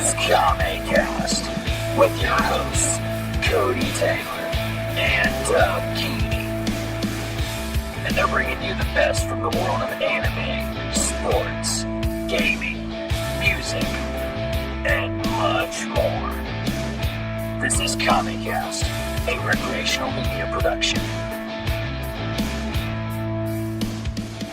is Kame-Cast with your hosts, Cody Taylor and Doug Keeney. And they're bringing you the best from the world of anime, sports, gaming, music, and much more. This is Kame-Cast, a recreational media production.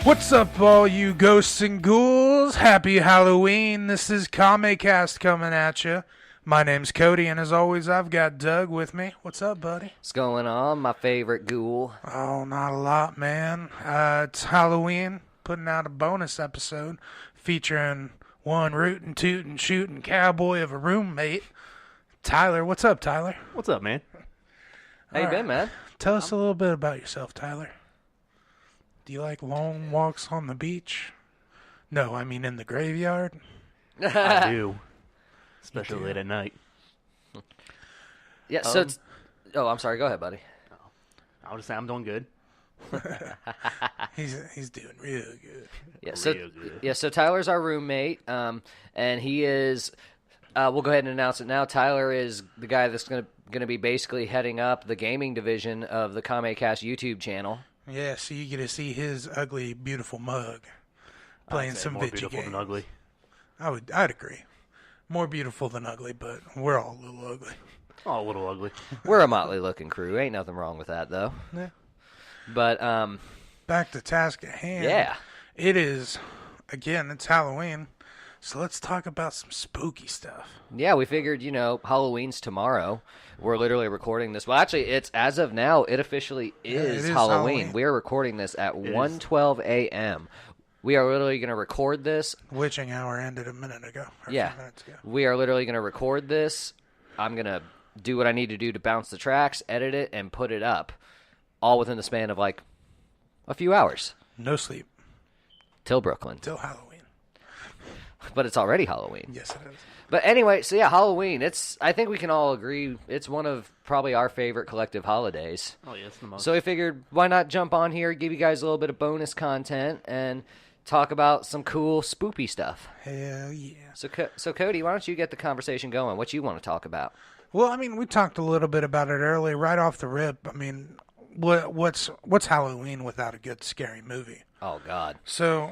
What's up, all you ghosts and ghouls? Happy Halloween. This is Kame-Cast coming at you. My name's Cody, and as always, I've got Doug with me. What's up, buddy? What's going on, my favorite ghoul? Oh, not a lot, man. It's Halloween, putting out a bonus episode featuring one rootin', tootin', shootin' cowboy of a roommate, Tyler. What's up, Tyler? What's up, man? How you been, man? Tell us a little bit about yourself, Tyler. Do you like long walks on the beach? No, I mean in the graveyard. I do. Especially late at night. Yeah, so it's... Oh, I'm sorry. Go ahead, buddy. I'll just say I'm doing good. He's doing real good. Yeah, so Tyler's our roommate, and he is... we'll go ahead and announce it now. Tyler is the guy that's going to be basically heading up the gaming division of the Kame-Cast YouTube channel. Yeah, so you get to see his ugly, beautiful mug playing some more video beautiful games. than ugly. I'd agree. More beautiful than ugly, but we're all a little ugly. Oh, a little ugly. We're a motley-looking crew. Ain't nothing wrong with that, though. Yeah. But, back to task at hand. Yeah. It is, again, it's Halloween, so let's talk about some spooky stuff. Yeah, we figured, Halloween's tomorrow. We're literally recording this. Well, actually, it's as of now, it officially is Halloween. We are recording this at 1:12 a.m. We are literally going to record this. Witching hour ended a minute ago. A few minutes ago. We are literally going to record this. I'm going to do what I need to do to bounce the tracks, edit it, and put it up. All within the span of, a few hours. No sleep. Till Brooklyn. Till Halloween. But it's already Halloween. Yes, it is. But anyway, so yeah, Halloween. I think we can all agree it's one of probably our favorite collective holidays. Oh, yes, the most. So we figured, why not jump on here, give you guys a little bit of bonus content, and talk about some cool, spoopy stuff. Hell yeah. So Cody, why don't you get the conversation going? What you want to talk about? Well, I mean, we talked a little bit about it earlier, right off the rip. I mean, what's Halloween without a good scary movie? Oh, God. So,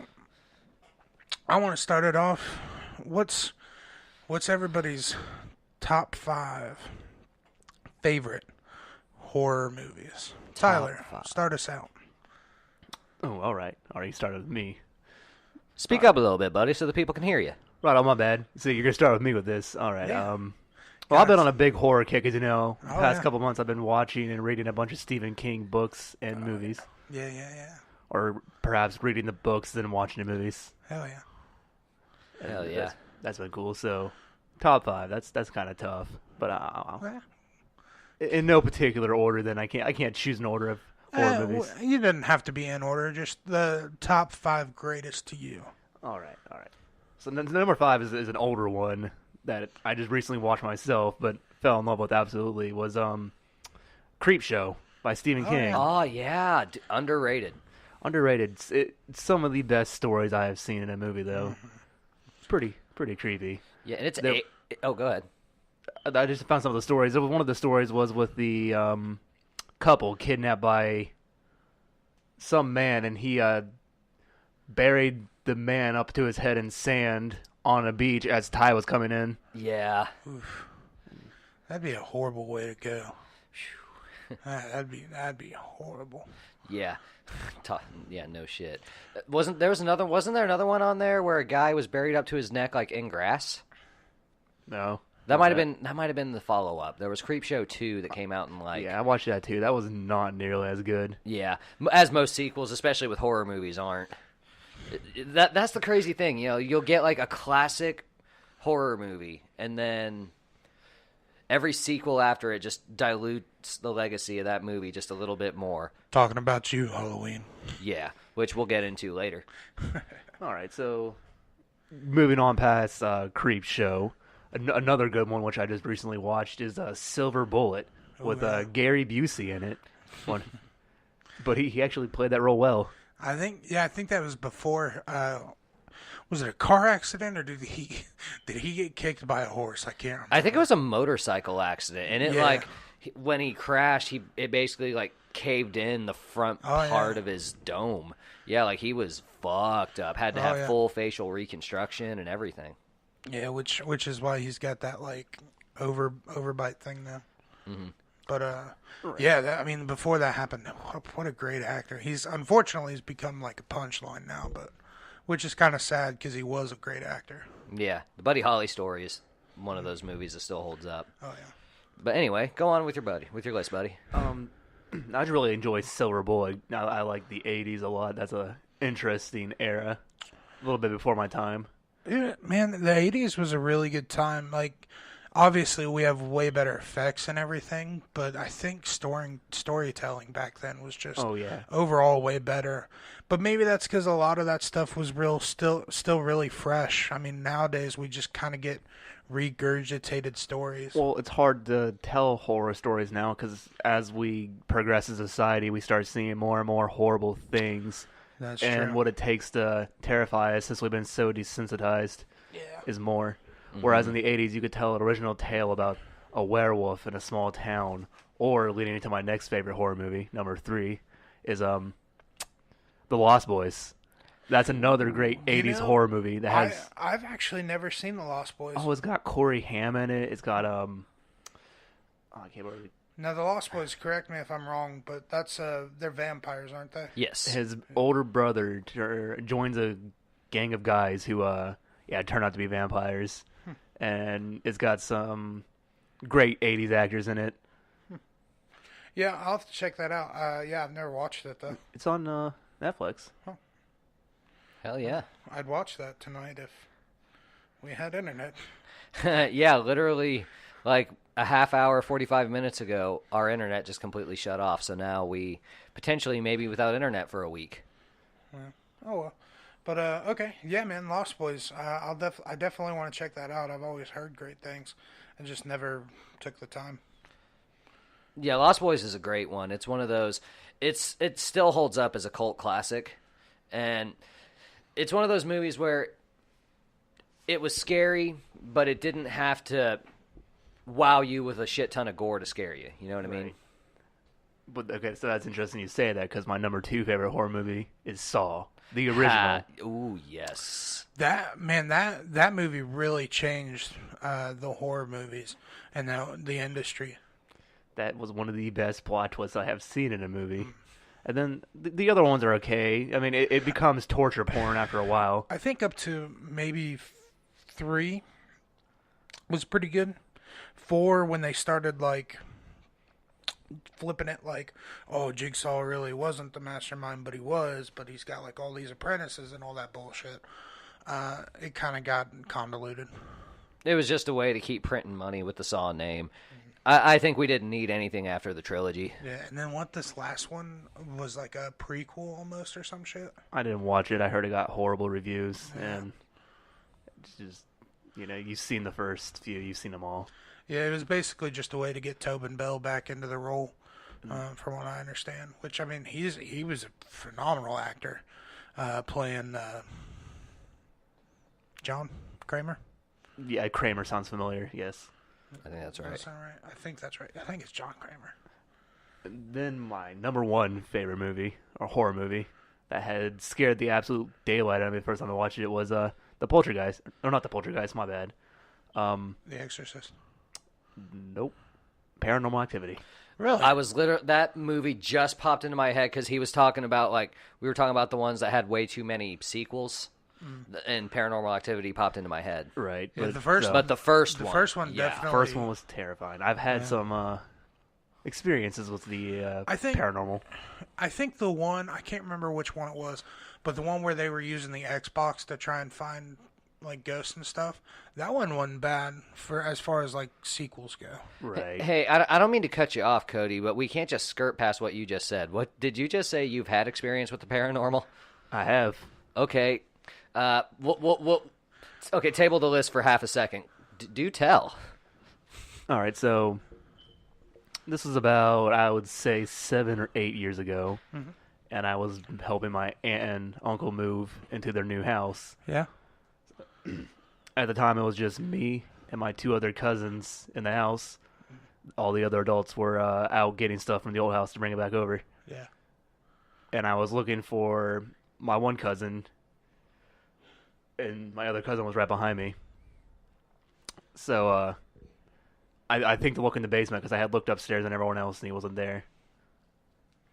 I want to start it off. What's everybody's top 5 favorite horror movies? Tyler, start us out. Oh, all right. Already started with me. Speak up a little bit, buddy, so the people can hear you. Right, oh, my bad. So you're going to start with me with this. All right. Yeah. Well, I've been on a big horror kick, as you know. The Oh, past yeah. couple months, I've been watching and reading a bunch of Stephen King books and movies. Yeah. Or perhaps reading the books and then watching the movies. Hell yeah. Hell yeah. That's been cool. So, top 5. That's kind of tough. But in no particular order, then I can't choose an order of horror movies. You didn't have to be in order, just the top 5 greatest to you. All right. So number 5 is an older one that I just recently watched myself, but fell in love with absolutely, was Creepshow by Stephen King. Oh, yeah. Underrated. Underrated. It's some of the best stories I have seen in a movie, though. It's pretty creepy. Yeah, and it's... go ahead. I just found some of the stories. One of the stories was with the couple kidnapped by some man, and he buried the man up to his head in sand on a beach as tide was coming in. Yeah. Oof. That'd be a horrible way to go. That'd be horrible. Yeah. Yeah, no shit. Wasn't there another one on there where a guy was buried up to his neck in grass? No. That might have been the follow up. There was Creepshow 2 that came out in Yeah, I watched that too. That was not nearly as good. Yeah, as most sequels, especially with horror movies, aren't. That's the crazy thing. You'll get a classic horror movie, and then every sequel after it just dilutes the legacy of that movie just a little bit more. Talking about you, Halloween. Yeah, which we'll get into later. All right, so moving on past Creepshow, another good one which I just recently watched is Silver Bullet with Gary Busey in it. But he actually played that role well. I think that was before was it a car accident or did he get kicked by a horse? I can't remember. I think it was a motorcycle accident, and it Yeah. when he crashed, it basically like caved in the front part yeah. of his dome. Yeah, like he was fucked up. Had to Oh, have yeah. full facial reconstruction and everything. Yeah, which is why he's got that like overbite thing now. Mm-hmm. But yeah, I mean, before that happened, what a great actor. He's become like a punchline now, but which is kind of sad because he was a great actor. Yeah, the Buddy Holly story is one of those movies that still holds up. Oh yeah. But anyway, go on with your list, buddy. I just really enjoy Silver Bullet. I like the 80s a lot. That's a interesting era. A little bit before my time. Yeah, man, the 80s was a really good time. Like, obviously, we have way better effects and everything, but I think storytelling back then was just overall way better. But maybe that's because a lot of that stuff was still really fresh. I mean, nowadays we just kind of get regurgitated stories. Well, it's hard to tell horror stories now because as we progress as a society, we start seeing more and more horrible things. That's and true. what it takes to terrify us, since we've been so desensitized, is more. Mm-hmm. Whereas in the 80s, you could tell an original tale about a werewolf in a small town, or leading into my next favorite horror movie, number 3, is The Lost Boys. That's another great 80s horror movie that has... I've actually never seen The Lost Boys. Oh, it's got Corey Haim in it. It's got I can't remember. Now, The Lost Boys, correct me if I'm wrong, but that's they're vampires, aren't they? Yes. His older brother joins a gang of guys who turn out to be vampires. And it's got some great 80s actors in it. Yeah, I'll have to check that out. Yeah, I've never watched it, though. It's on Netflix. Hell yeah. I'd watch that tonight if we had internet. Yeah, literally, like a half hour, 45 minutes ago, our internet just completely shut off. So now we potentially maybe without internet for a week. Yeah. Oh, well. But, okay. Yeah, man, Lost Boys. I definitely want to check that out. I've always heard great things. I just never took the time. Yeah, Lost Boys is a great one. It's one of those. It still holds up as a cult classic, and it's one of those movies where it was scary, but it didn't have to wow you with a shit ton of gore to scare you. You know what I mean? But okay, so that's interesting you say that because my number 2 favorite horror movie is Saw, the original. Ooh, yes. That movie really changed the horror movies and the industry. That was one of the best plot twists I have seen in a movie. And then the other ones are okay. I mean, it becomes torture porn after a while. I think up to maybe 3 was pretty good. 4, when they started like flipping it like, oh, Jigsaw really wasn't the mastermind, but he's got like all these apprentices and all that bullshit. It kind of got convoluted. It was just a way to keep printing money with the Saw name. I think we didn't need anything after the trilogy. Yeah, and then this last one was like a prequel almost or some shit. I didn't watch it. I heard it got horrible reviews. And it's just, you've seen the first few. You've seen them all. Yeah, it was basically just a way to get Tobin Bell back into the role, from what I understand. Which, I mean, he was a phenomenal actor, playing John Kramer. Yeah, Kramer sounds familiar, yes. I think that's right. That's not right. I think that's right. I think it's John Kramer. Then my number 1 favorite movie, or horror movie, that had scared the absolute daylight out of me the first time I watched it was The Poltergeist. Or not The Poltergeist, my bad. The Exorcist. Nope. Paranormal Activity. Really? I was that movie just popped into my head because he was talking about, like, we were talking about the ones that had way too many sequels. And Paranormal Activity popped into my head. Right. Yeah, but the first one yeah. definitely. First one was terrifying. I've had some experiences with the paranormal. I think the one, I can't remember which one it was, but the one where they were using the Xbox to try and find like ghosts and stuff, that one wasn't bad for as far as like sequels go. Right. Hey, I don't mean to cut you off, Cody, but we can't just skirt past what you just said. What did you just say? You've had experience with the paranormal? I have. Okay. Okay, table the list for half a second. Do tell. All right, so this was about, I would say, 7 or 8 years ago, and I was helping my aunt and uncle move into their new house. Yeah. At the time, it was just me and my 2 other cousins in the house. All the other adults were out getting stuff from the old house to bring it back over. Yeah. And I was looking for my one cousin, and my other cousin was right behind me. So I think to look in the basement because I had looked upstairs and everyone else, and he wasn't there.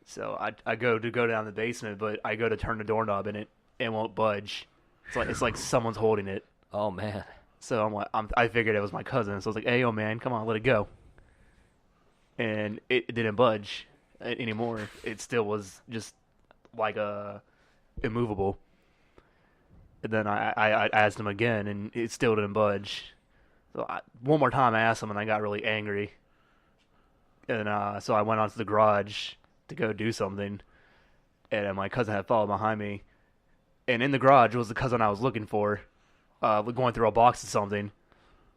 So I go down the basement, but I go to turn the doorknob, and it won't budge. It's like someone's holding it. Oh man. So I figured it was my cousin. So I was like, "Hey, yo, man, come on, let it go." And it didn't budge anymore. It still was just like immovable. And then I asked him again, and it still didn't budge. So one more time I asked him, and I got really angry. And so I went onto the garage to go do something, and my cousin had followed behind me. And in the garage was the cousin I was looking for, going through a box of something. And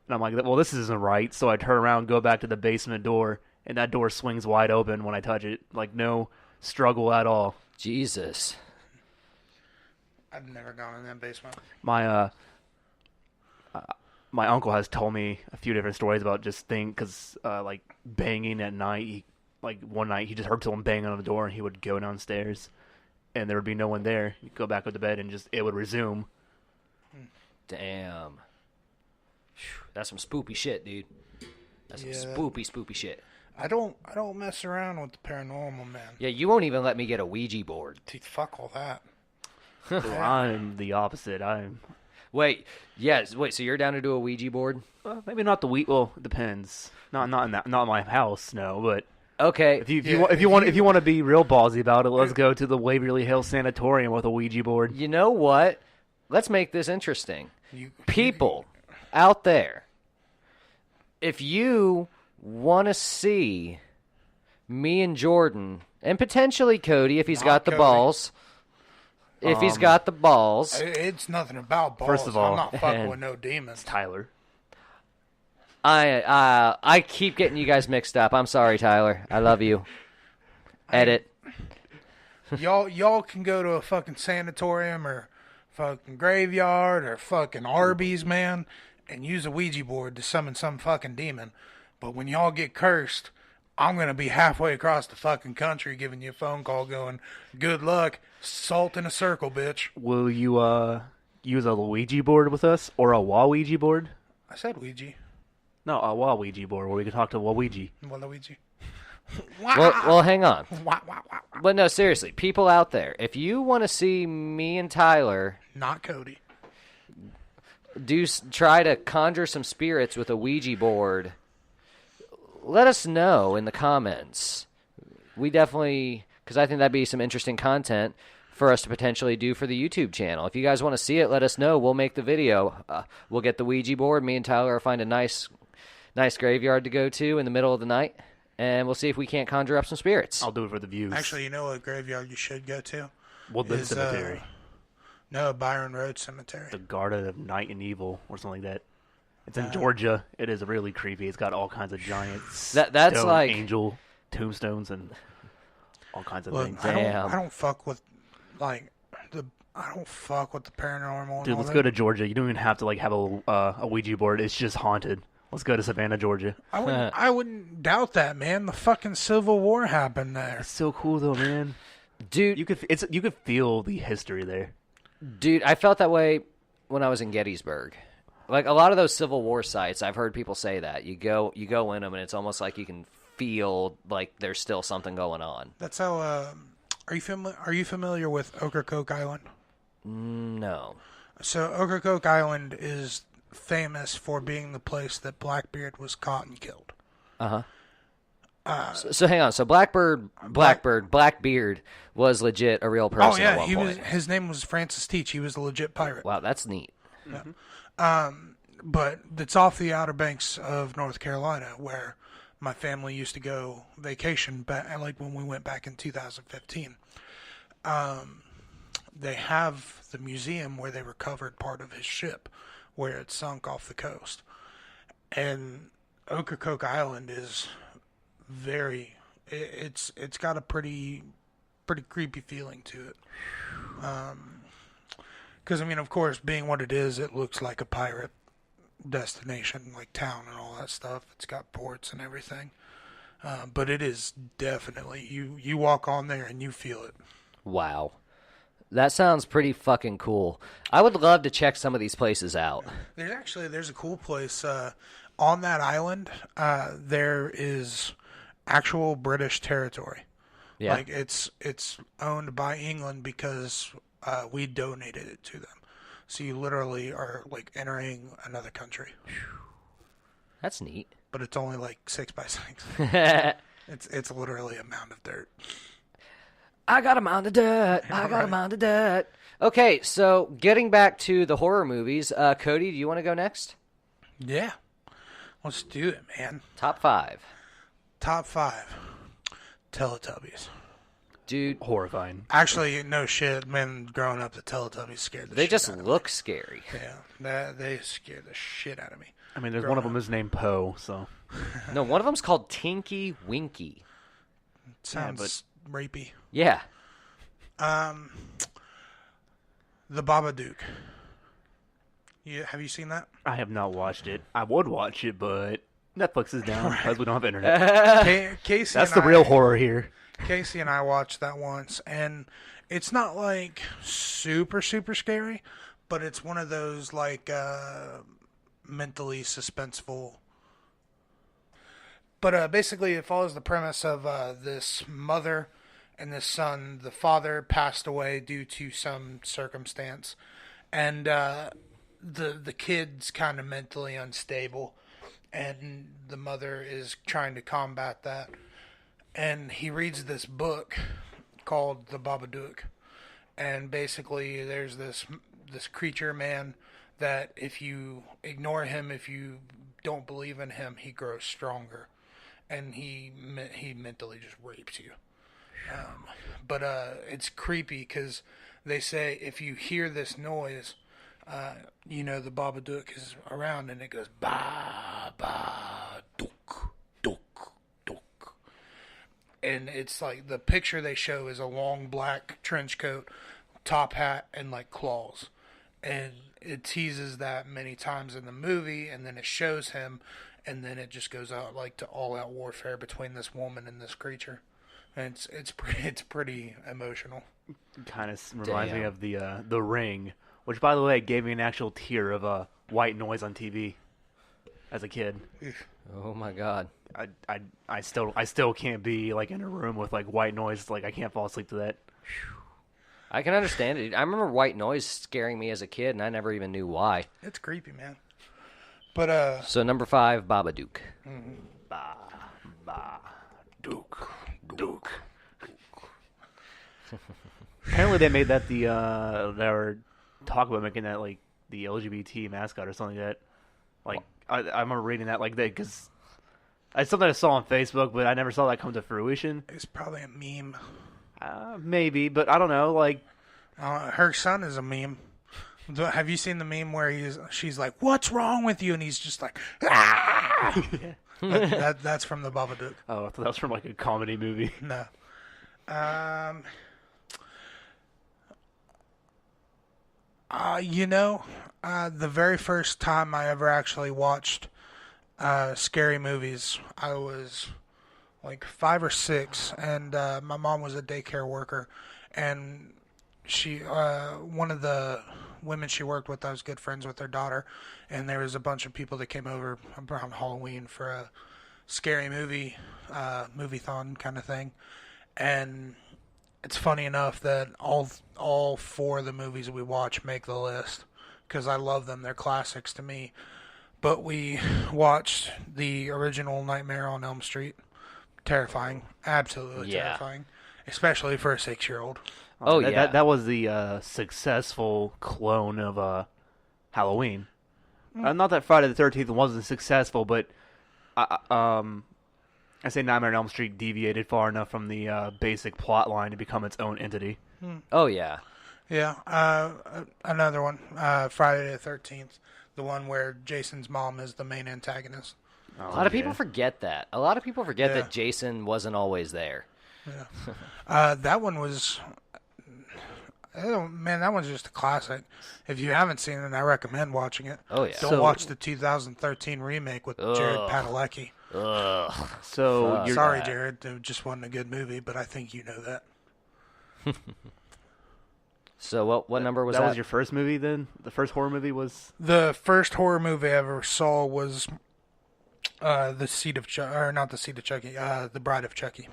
I'm like, well, this isn't right. So I turn around, go back to the basement door, and that door swings wide open when I touch it. Like, no struggle at all. Jesus. I've never gone in that basement. My uncle has told me a few different stories about just because like banging at night. One night he just heard someone banging on the door, and he would go downstairs, and there would be no one there. He'd go back up to bed, and it would resume. Damn. That's some spoopy shit, dude. That's some spoopy shit. I don't mess around with the paranormal, man. Yeah, you won't even let me get a Ouija board. Dude, fuck all that. I'm the opposite. Wait, so you're down to do a Ouija board? Maybe not the well, it depends. Not in my house, no. But okay, if you want to be real ballsy about it, let's go to the Waverly Hills Sanatorium with a Ouija board. You know what? Let's make this interesting. People out there, if you want to see me and Jordan, and potentially Cody if he's got the balls. If he's got the balls. It's nothing about balls. First of all, I'm not fucking with no demons. Tyler. I keep getting you guys mixed up. I'm sorry, Tyler. I love you. Edit. Y'all can go to a fucking sanatorium or fucking graveyard or fucking Arby's, man, and use a Ouija board to summon some fucking demon. But when y'all get cursed, I'm going to be halfway across the fucking country giving you a phone call going, good luck, salt in a circle, bitch. Will you use a Ouija board with us or a Waluigi board? I said Ouija. No, a Waluigi board where we can talk to Waluigi. Waluigi. Well, hang on. But no, seriously, people out there, if you want to see me and Tyler... Not Cody. Try to conjure some spirits with a Ouija board... Let us know in the comments. We definitely, because I think that'd be some interesting content for us to potentially do for the YouTube channel. If you guys want to see it, let us know. We'll make the video. We'll get the Ouija board. Me and Tyler will find a nice graveyard to go to in the middle of the night, and we'll see if we can't conjure up some spirits. I'll do it for the views. Actually, you know what graveyard you should go to? Woodland Cemetery. No, Byron Road Cemetery. The Garden of Night and Evil, or something like that. It's in Georgia. It is really creepy. It's got all kinds of giant that's like angel tombstones and all kinds of things. Damn. I don't fuck with the paranormal. Dude, let's go to Georgia. You don't even have to have a Ouija board. It's just haunted. Let's go to Savannah, Georgia. I wouldn't doubt that, man. The fucking Civil War happened there. It's so cool though, man. Dude, you could feel the history there. Dude, I felt that way when I was in Gettysburg. Like a lot of those Civil War sites, I've heard people say that you go in them, and it's almost like you can feel like there's still something going on. That's how. Are you familiar with Ocracoke Island? No. So Ocracoke Island is famous for being the place that Blackbeard was caught and killed. So hang on. So Blackbeard was legit a real person. Oh yeah, at one point. His name was Francis Teach. He was a legit pirate. Wow, that's neat. Yeah. But it's off the Outer Banks of North Carolina, where my family used to go vacation back, like when we went back in 2015. They have the museum where they recovered part of his ship, where it sunk off the coast. And Ocracoke Island is it's got a pretty creepy feeling to it. Because, I mean, of course, being what it is, it looks like a pirate destination, like town and all that stuff. It's got ports and everything. But it is definitely, you walk on there and you feel it. Wow. That sounds pretty fucking cool. I would love to check some of these places out. There's a cool place on that island. There is actual British territory. Yeah. Like it's owned by England because we donated it to them. So you literally are like entering another country. That's neat. But it's only like 6x6. It's literally a mound of dirt. I got a mound of dirt. I got a mound of dirt. Okay, so getting back to the horror movies, Cody, do you want to go next? Yeah. Let's do it, man. Top 5. Top 5. Teletubbies. Dude, Horrifying. Actually, no shit, man. Growing up, the Teletubbies scared the they shit just out of look scary. me. Yeah, they scared the shit out of me. I mean, there's one of them is named Poe, so. No, one of them's called Tinky Winky. Sounds rapey. Yeah. The Babadook. Have you seen that? I have not watched it. I would watch it, but Netflix is down because we don't have internet. Casey That's and the real horror here. Casey and I watched that once, and it's not like super, super scary, but it's one of those like mentally suspenseful. But basically, it follows the premise of this mother and this son. The father passed away due to some circumstance, and the kid's kind of mentally unstable, and the mother is trying to combat that. And he reads this book called The Babadook, and basically there's this creature man that if you ignore him, if you don't believe in him, he grows stronger, and he mentally just rapes you. But it's creepy because they say if you hear this noise, the Babadook is around, and it goes ba ba dook dook dook, and it's like the picture they show is a long black trench coat, top hat, and like claws, and it teases that many times in the movie, and then it shows him, and then it just goes out like to all out warfare between this woman and this creature, and it's pretty emotional. Kind of reminds me of the Ring, which, by the way, gave me an actual tear of white noise on TV as a kid. Oh my god. I still can't be like in a room with like white noise. Like I can't fall asleep to that. I can understand it. I remember white noise scaring me as a kid, and I never even knew why. It's creepy, man. But So number 5, Babadook. Duke. Apparently, they made that they were talking about making that like the LGBT mascot or something like that. Like I remember reading that like that because it's something I saw on Facebook, but I never saw that come to fruition. it's probably a meme. Maybe, but I don't know. Like Her son is a meme. Have you seen the meme where she's like, "What's wrong with you?" and he's just like, "Ah!" That's from the Babadook. oh, I thought that was from like a comedy movie. No. The very first time I ever actually watched scary movies, I was like 5 or 6, and my mom was a daycare worker, and she, one of the women she worked with, I was good friends with her daughter, and there was a bunch of people that came over around Halloween for a scary movie-thon kind of thing, and it's funny enough that all 4 of the movies we watch make the list because I love them. They're classics to me. But we watched the original Nightmare on Elm Street. Terrifying. Absolutely terrifying. Especially for a 6-year-old. Oh, yeah. That was the successful clone of Halloween. Not that Friday the 13th wasn't successful, but I say Nightmare on Elm Street deviated far enough from the basic plot line to become its own entity. Oh, yeah. Yeah. Another one. Friday the 13th. The one where Jason's mom is the main antagonist. A lot of people forget that. A lot of people forget that Jason wasn't always there. Yeah. That one was... Man, that one's just a classic. If you haven't seen it, I recommend watching it. Oh, yeah. Don't watch the 2013 remake with Jared Padalecki. Ugh. So you're Sorry, Jared. It just wasn't a good movie, but I think you know that. So what number was that? That was your first movie then? The first horror movie was? The first horror movie I ever saw was The Seed of Chucky, or not The Seed of Chucky, The Bride of Chucky.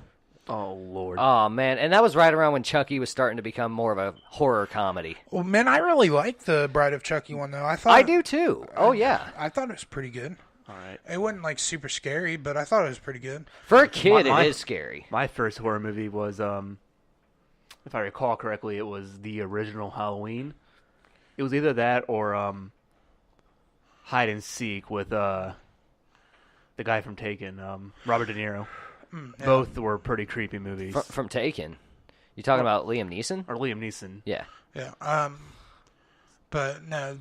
Oh, Lord. Oh, man. And that was right around when Chucky was starting to become more of a horror comedy. Well, man, I really liked The Bride of Chucky one, though. I do, too. Oh, yeah. I thought it was pretty good. All right. It wasn't, like, super scary, but I thought it was pretty good. For a kid, it is scary. My first horror movie was, if I recall correctly, it was the original Halloween. It was either that or Hide and Seek with the guy from Taken, Robert De Niro. Yeah. Both were pretty creepy movies. From Taken. You talking about Liam Neeson? Or Liam Neeson. Yeah. Yeah. But, no,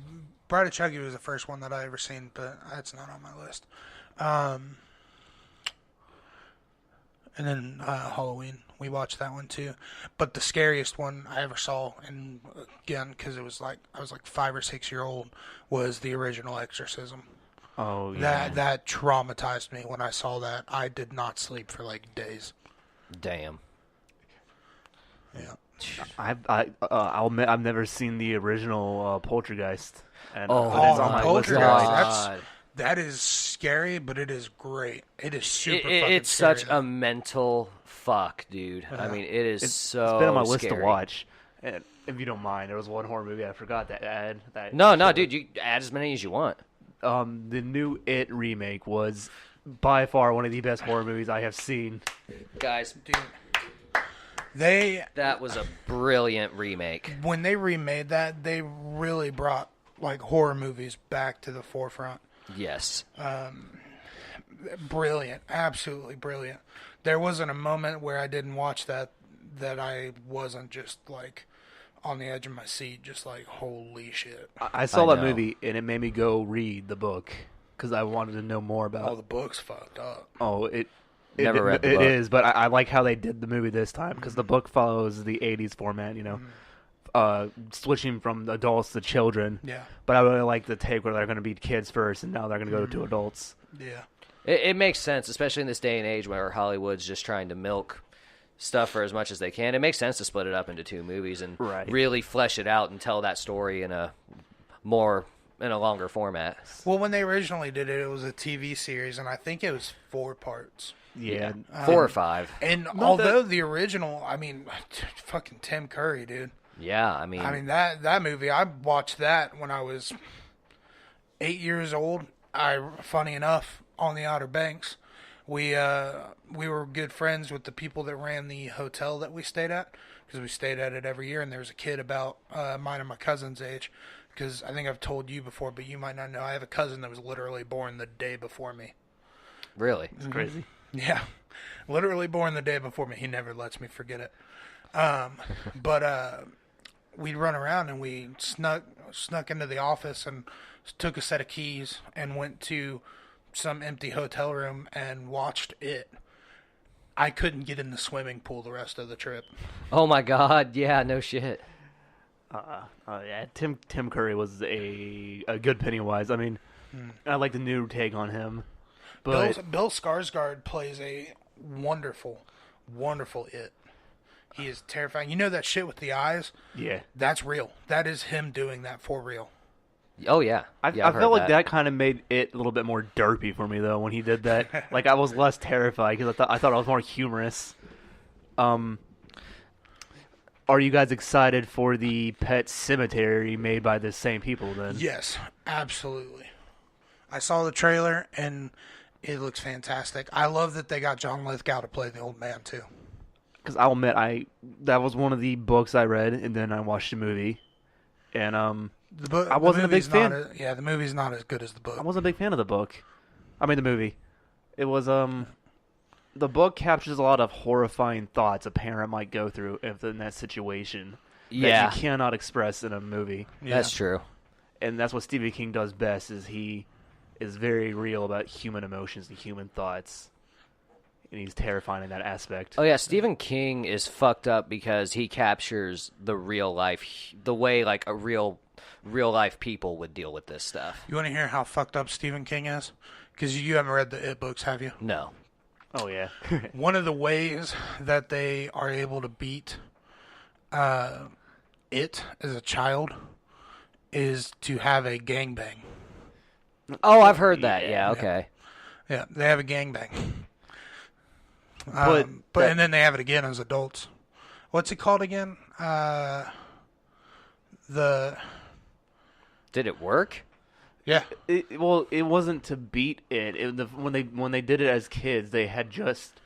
Bride of Chucky was the first one that I ever seen, but that's not on my list. And then Halloween, we watched that one too. But the scariest one I ever saw, and again, because it was like I was like 5 or 6 years old, was the original Exorcism. Oh, yeah. That traumatized me when I saw that. I did not sleep for like days. Damn. Yeah. I'll admit I've never seen the original Poltergeist. And, Oh, but it's on my list to Poltergeist, watch. that is scary, but it is great. It is super fucking It's scary. such a mental fuck, dude. I mean, it is so It's been on my list scary. to watch. And if you don't mind, there was one horror movie I forgot to add. No, dude, you add as many as you want. The new It remake was by far one of the best horror movies I have seen. Guys, that was a brilliant remake. When they remade that, they really brought like horror movies back to the forefront. Yes. Brilliant, absolutely brilliant. There wasn't a moment where I didn't watch that I wasn't just like on the edge of my seat, just like holy shit. I saw that know. movie and it made me go read the book because I wanted to know more about. Oh, the book's fucked up. Oh, it Never read the it book. is, but I like how they did the movie this time because the book follows the '80s format, you know, switching from adults to children. Yeah. But I really like the take where they're going to be kids first, and now they're going to go to adults. Yeah. It makes sense, especially in this day and age where Hollywood's just trying to milk stuff for as much as they can. It makes sense to split it up into 2 movies and really flesh it out and tell that story in a longer format. Well, when they originally did it, it was a TV series, and I think it was 4 parts. Yeah. 4 or 5. And although the original, I mean, fucking Tim Curry, dude. Yeah, I mean that movie, I watched that when I was 8 years old. Funny enough, on the Outer Banks, we were good friends with the people that ran the hotel that we stayed at, because we stayed at it every year. And there was a kid about mine and my cousin's age, because I think I've told you before, but you might not know. I have a cousin that was literally born the day before me. really. It's crazy. Yeah, literally born the day before me. He never lets me forget it. But we'd run around and we snuck into the office and took a set of keys and went to some empty hotel room and watched it. I couldn't get in the swimming pool the rest of the trip. Oh my God! Yeah, no shit. Yeah, Tim Curry was a good Pennywise. I mean, I like the new take on him. But Bill Skarsgård plays a wonderful, wonderful It. He is terrifying. You know that shit with the eyes? yeah, That's real. That is him doing that for real. Oh yeah. I I've heard felt like that kind of made it a little bit more derpy for me though when he did that. Like I was less terrified because I thought it was more humorous. Are you guys excited for the Pet Cemetery made by the same people then? Yes, absolutely. I saw the trailer and it looks fantastic. I love that they got John Lithgow to play the old man too. Because I'll admit, that was one of the books I read, and then I watched the movie, and I wasn't a big fan. The movie's not as good as the book. I wasn't a big fan of the book. I mean, the movie. It was the book captures a lot of horrifying thoughts a parent might go through if in that situation. Yeah. That you cannot express in a movie. Yeah. That's true. And that's what Stephen King does best. Is he is very real about human emotions and human thoughts. and he's terrifying in that aspect. Oh yeah, Stephen King is fucked up because he captures the real life, the way like a real life people would deal with this stuff. You want to hear how fucked up Stephen King is? Because you haven't read the It books, have you? No. Oh yeah. One of the ways that they are able to beat it as a child is to have a gangbang. Oh, I've heard that. Yeah. Okay. Yeah, they have a gangbang. But And then they have it again as adults. What's it called again? Did it work? Yeah. It wasn't to beat it. When they did it as kids, they had just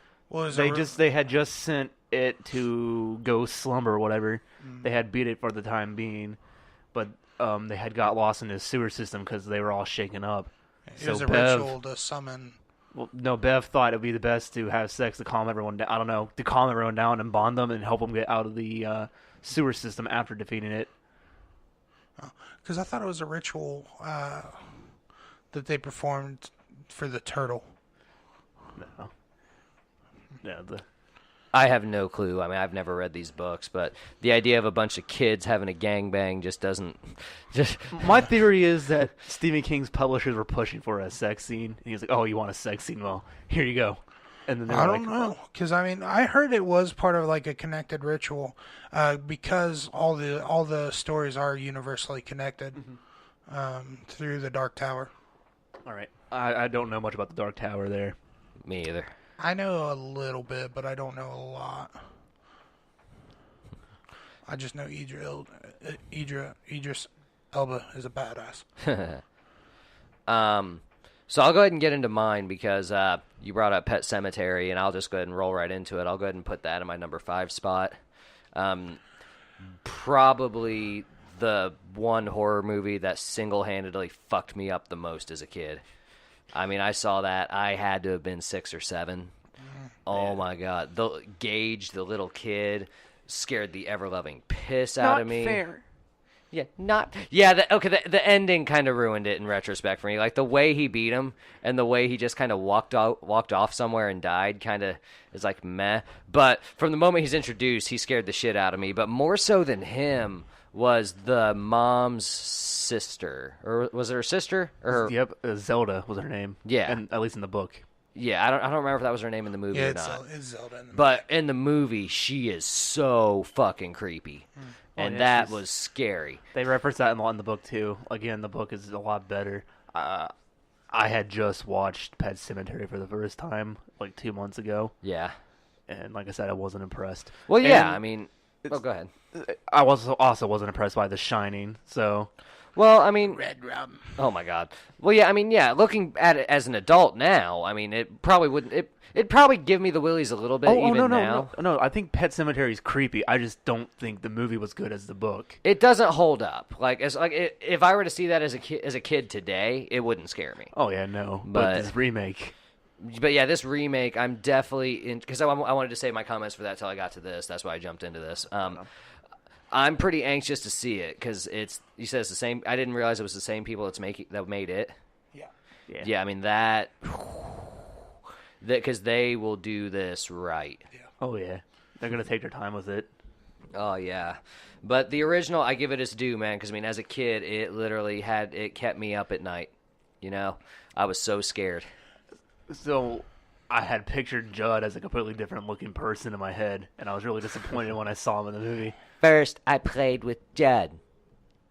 they had just sent it to go slumber or whatever. They had beat it for the time being, but they had got lost in the sewer system because they were all shaken up. It was a ritual to summon. Well, no, Bev thought it would be the best to have sex to calm everyone down. I don't know, to calm everyone down and bond them and help them get out of the sewer system after defeating it. Because I thought it was a ritual that they performed for the turtle. No, I have no clue. I mean, I've never read these books, but the idea of a bunch of kids having a gangbang just doesn't. My theory is that Stephen King's publishers were pushing for a sex scene, and he was like, "Oh, you want a sex scene? Well, here you go." And then they were I don't know, because I mean, I heard it was part of like a connected ritual, because all the stories are universally connected through the Dark Tower. All right, I don't know much about the Dark Tower there. Me either. I know a little bit, but I don't know a lot. I just know Idris Elba is a badass. So I'll go ahead and get into mine because you brought up Pet Sematary, and I'll just go ahead and roll right into it. I'll go ahead and put that in my number 5 spot. Probably the one horror movie that single-handedly fucked me up the most as a kid. I mean, I saw that. I had to have been 6 or 7. Oh, my God. The Gage, the little kid, scared the ever-loving piss out of me. Not fair. Yeah, the ending kind of ruined it in retrospect for me. Like, the way he beat him and the way he just kind of walked off somewhere and died kind of is like meh. But from the moment he's introduced, he scared the shit out of me. But more so than him was the mom's sister. Or was it her sister? Or Yep, Zelda was her name. Yeah. And at least in the book. Yeah, I don't remember if that was her name in the movie or not. It's Zelda in the But in the movie, she is so fucking creepy. And that was scary. They reference that in the book, too. Again, the book is a lot better. I had just watched Pet Sematary for the first time, like 2 months ago. Yeah. And like I said, I wasn't impressed. Well, yeah, And I mean... Oh, go ahead. I also wasn't impressed by The Shining, so... Well, I mean... Red Rum. Oh, my God. Well, yeah, I mean, yeah, looking at it as an adult now, I mean, it probably wouldn't... It'd probably give me the willies a little bit now. No, I think Pet Sematary is creepy. I just don't think the movie was good as the book. It doesn't hold up. If I were to see that as a kid today, it wouldn't scare me. Oh, yeah, no. But this remake... But yeah, this remake, I'm definitely in... Because I wanted to save my comments for that till I got to this. That's why I jumped into this. I'm pretty anxious to see it because you said it's the same. I didn't realize it was the same people that made it. Yeah. I mean that because they will do this right. Yeah. Oh yeah, they're gonna take their time with it. Oh yeah, but the original, I give it its due, man. Because I mean, as a kid, it literally kept me up at night. You know, I was so scared. So I had pictured Judd as a completely different looking person in my head, and I was really disappointed when I saw him in the movie. First, I played with Judd.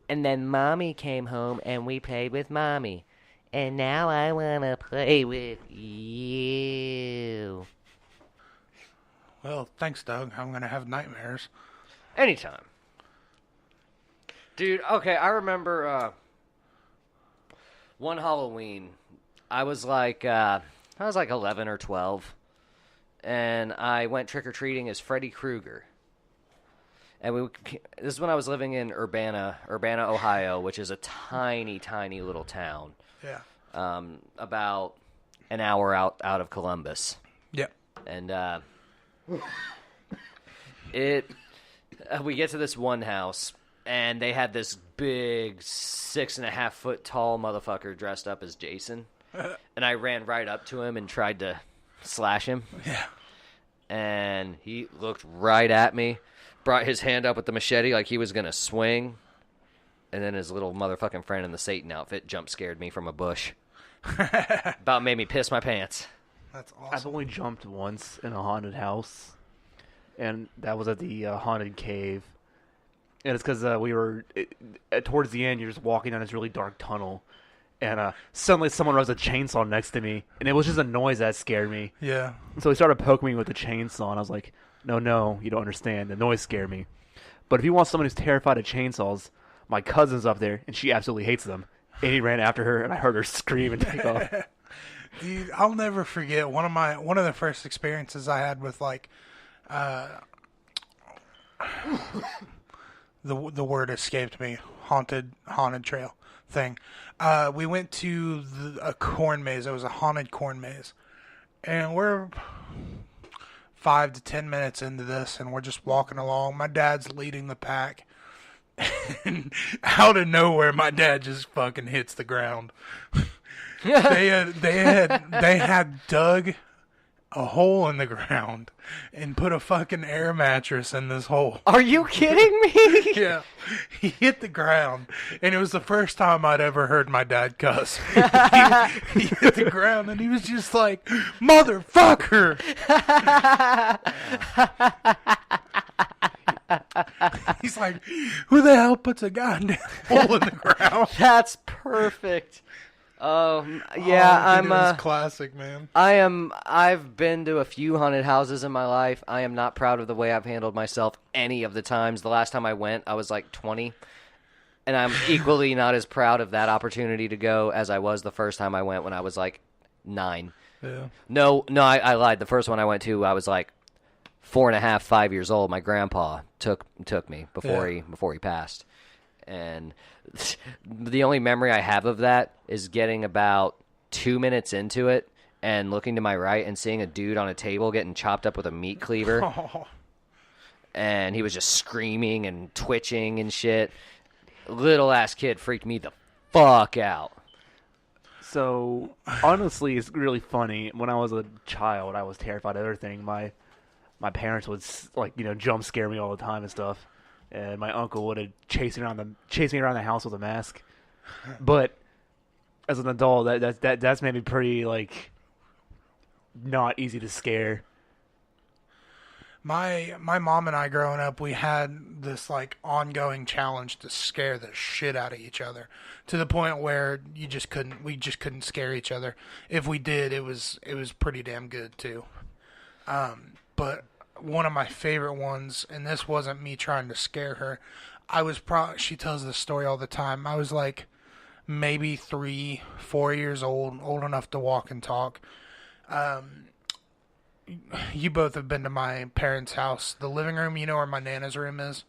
And then Mommy came home, and we played with Mommy. And now I want to play with you. Well, thanks, Doug. I'm going to have nightmares. Anytime. Dude, okay, I remember one Halloween. I was like 11 or 12. And I went trick-or-treating as Freddy Krueger. And this is when I was living in Urbana, Ohio, which is a tiny, tiny little town. Yeah. About an hour out of Columbus. Yeah. And we get to this one house, and they had this big 6.5 foot tall motherfucker dressed up as Jason. And I ran right up to him and tried to slash him. Yeah. And he looked right at me, brought his hand up with the machete like he was going to swing, and then his little motherfucking friend in the Satan outfit jump scared me from a bush. About made me piss my pants. That's I've awesome. only jumped once in a haunted house, and that was at the haunted cave. And it's because we were towards the end. You're just walking down this really dark tunnel, and suddenly someone rubs a chainsaw next to me, and it was just a noise that scared me. Yeah. So he started poking me with the chainsaw, and I was like, "No, you don't understand. The noise scared me." But if you want someone who's terrified of chainsaws, my cousin's up there, and she absolutely hates them. And he ran after her, and I heard her scream and take off. Dude, I'll never forget one of the first experiences I had with like the word escaped me, haunted trail thing. We went to a corn maze. It was a haunted corn maze, and we're 5 to 10 minutes into this, and we're just walking along. My dad's leading the pack, and out of nowhere, my dad just fucking hits the ground. They had dug a hole in the ground and put a fucking air mattress in this hole. Are you kidding me? Yeah, he hit the ground, and it was the first time I'd ever heard my dad cuss. He hit the ground, and he was just like, "Motherfucker!" He's like, "Who the hell puts a goddamn hole in the ground?" That's perfect. Yeah, Dude, it was classic, man. I've been to a few haunted houses in my life. I am not proud of the way I've handled myself any of the times. The last time I went, I was like 20, and I'm equally not as proud of that opportunity to go as I was the first time I went when I was like 9. Yeah. No, I lied. The first one I went to, I was like 4.5, 5 years old. My grandpa took me before he passed, and the only memory I have of that is getting about 2 minutes into it and looking to my right and seeing a dude on a table getting chopped up with a meat cleaver. Oh. And he was just screaming and twitching and shit. Little ass kid freaked me the fuck out. So, honestly, it's really funny. When I was a child, I was terrified of everything. My parents would, like, jump scare me all the time and stuff. And my uncle would chase me around the house with a mask. But as an adult, that's made me pretty, like, not easy to scare. My mom and I growing up, we had this like ongoing challenge to scare the shit out of each other, to the point where we just couldn't scare each other. If we did, it was pretty damn good too. But one of my favorite ones, and this wasn't me trying to scare her. She tells this story all the time. I was like maybe 3, 4 years old enough to walk and talk. You both have been to my parents' house. The living room, you know where my Nana's room is?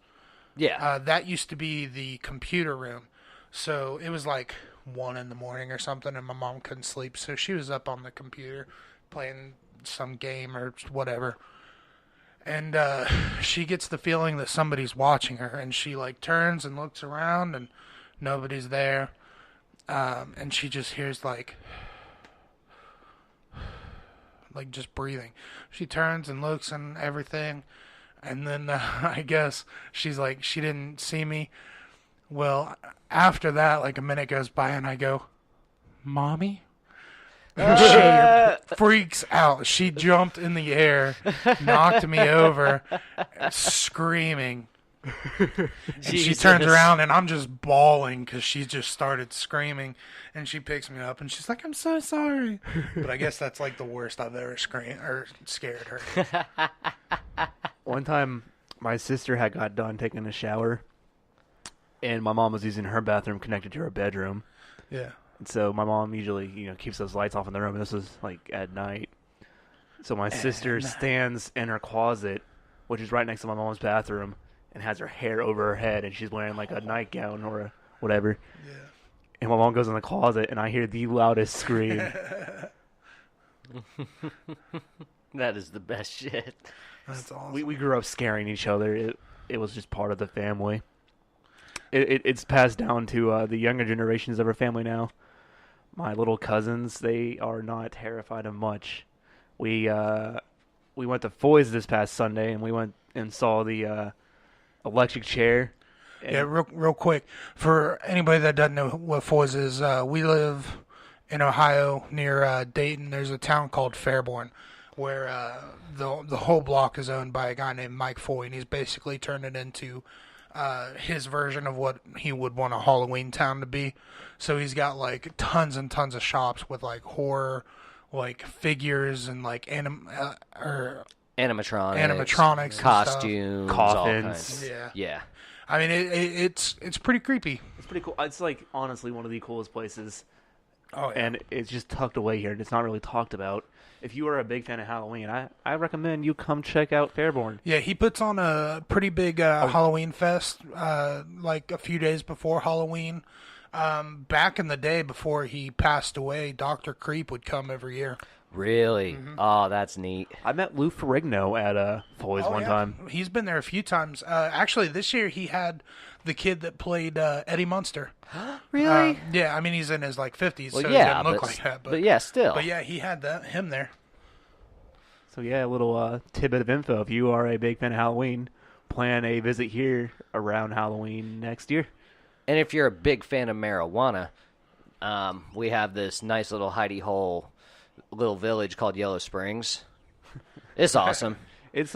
Yeah. That used to be the computer room. So it was like 1 a.m. or something, and my mom couldn't sleep. So she was up on the computer playing some game or whatever. And she gets the feeling that somebody's watching her, and she like turns and looks around, and nobody's there. And she just hears like just breathing. She turns and looks and everything, and then I guess she's like, she didn't see me. Well, after that, like a minute goes by, and I go, "Mommy?" She freaks out. She jumped in the air, knocked me over, screaming. And she turns around, and I'm just bawling because she just started screaming. And she picks me up, and she's like, "I'm so sorry." But I guess that's like the worst I've ever scared her. One time, my sister had got done taking a shower, and my mom was using her bathroom connected to her bedroom. Yeah. And so my mom usually, keeps those lights off in the room, and this was like at night. So my sister stands in her closet, which is right next to my mom's bathroom, and has her hair over her head, and she's wearing like a nightgown or whatever. Yeah. And my mom goes in the closet, and I hear the loudest scream. That is the best shit. That's awesome. We grew up scaring each other. It was just part of the family. It's passed down to the younger generations of our family now. My little cousins, they are not terrified of much. We went to Foy's this past Sunday, and we went and saw the electric chair. And Yeah, real quick, for anybody that doesn't know what Foy's is, we live in Ohio near Dayton. There's a town called Fairborn where the whole block is owned by a guy named Mike Foy, and he's basically turned it into his version of what he would want a Halloween town to be. So he's got like tons and tons of shops with like horror, like figures and like Animatronics, animatronics, costumes, all Coffins. kinds. Yeah. I mean, it's pretty creepy. It's pretty cool. It's like honestly one of the coolest places. Oh yeah. And it's just tucked away here, and it's not really talked about. If you are a big fan of Halloween, I recommend you come check out Fairborn. Yeah, he puts on a pretty big Halloween fest like a few days before Halloween. Back in the day before he passed away, Dr. Creep would come every year. Really? Oh, that's neat. I met Lou Ferrigno at Foley's one time. He's been there a few times. Actually, this year he had the kid that played Eddie Munster. Really? Yeah, I mean he's in his like 50s, Well, so yeah, he doesn't look but, like that. but yeah, still. But yeah, he had him there. So yeah, a little tidbit of info. If you are a big fan of Halloween, plan a visit here around Halloween next year. And if you're a big fan of marijuana, we have this nice little hidey hole little village called Yellow Springs. It's awesome. It's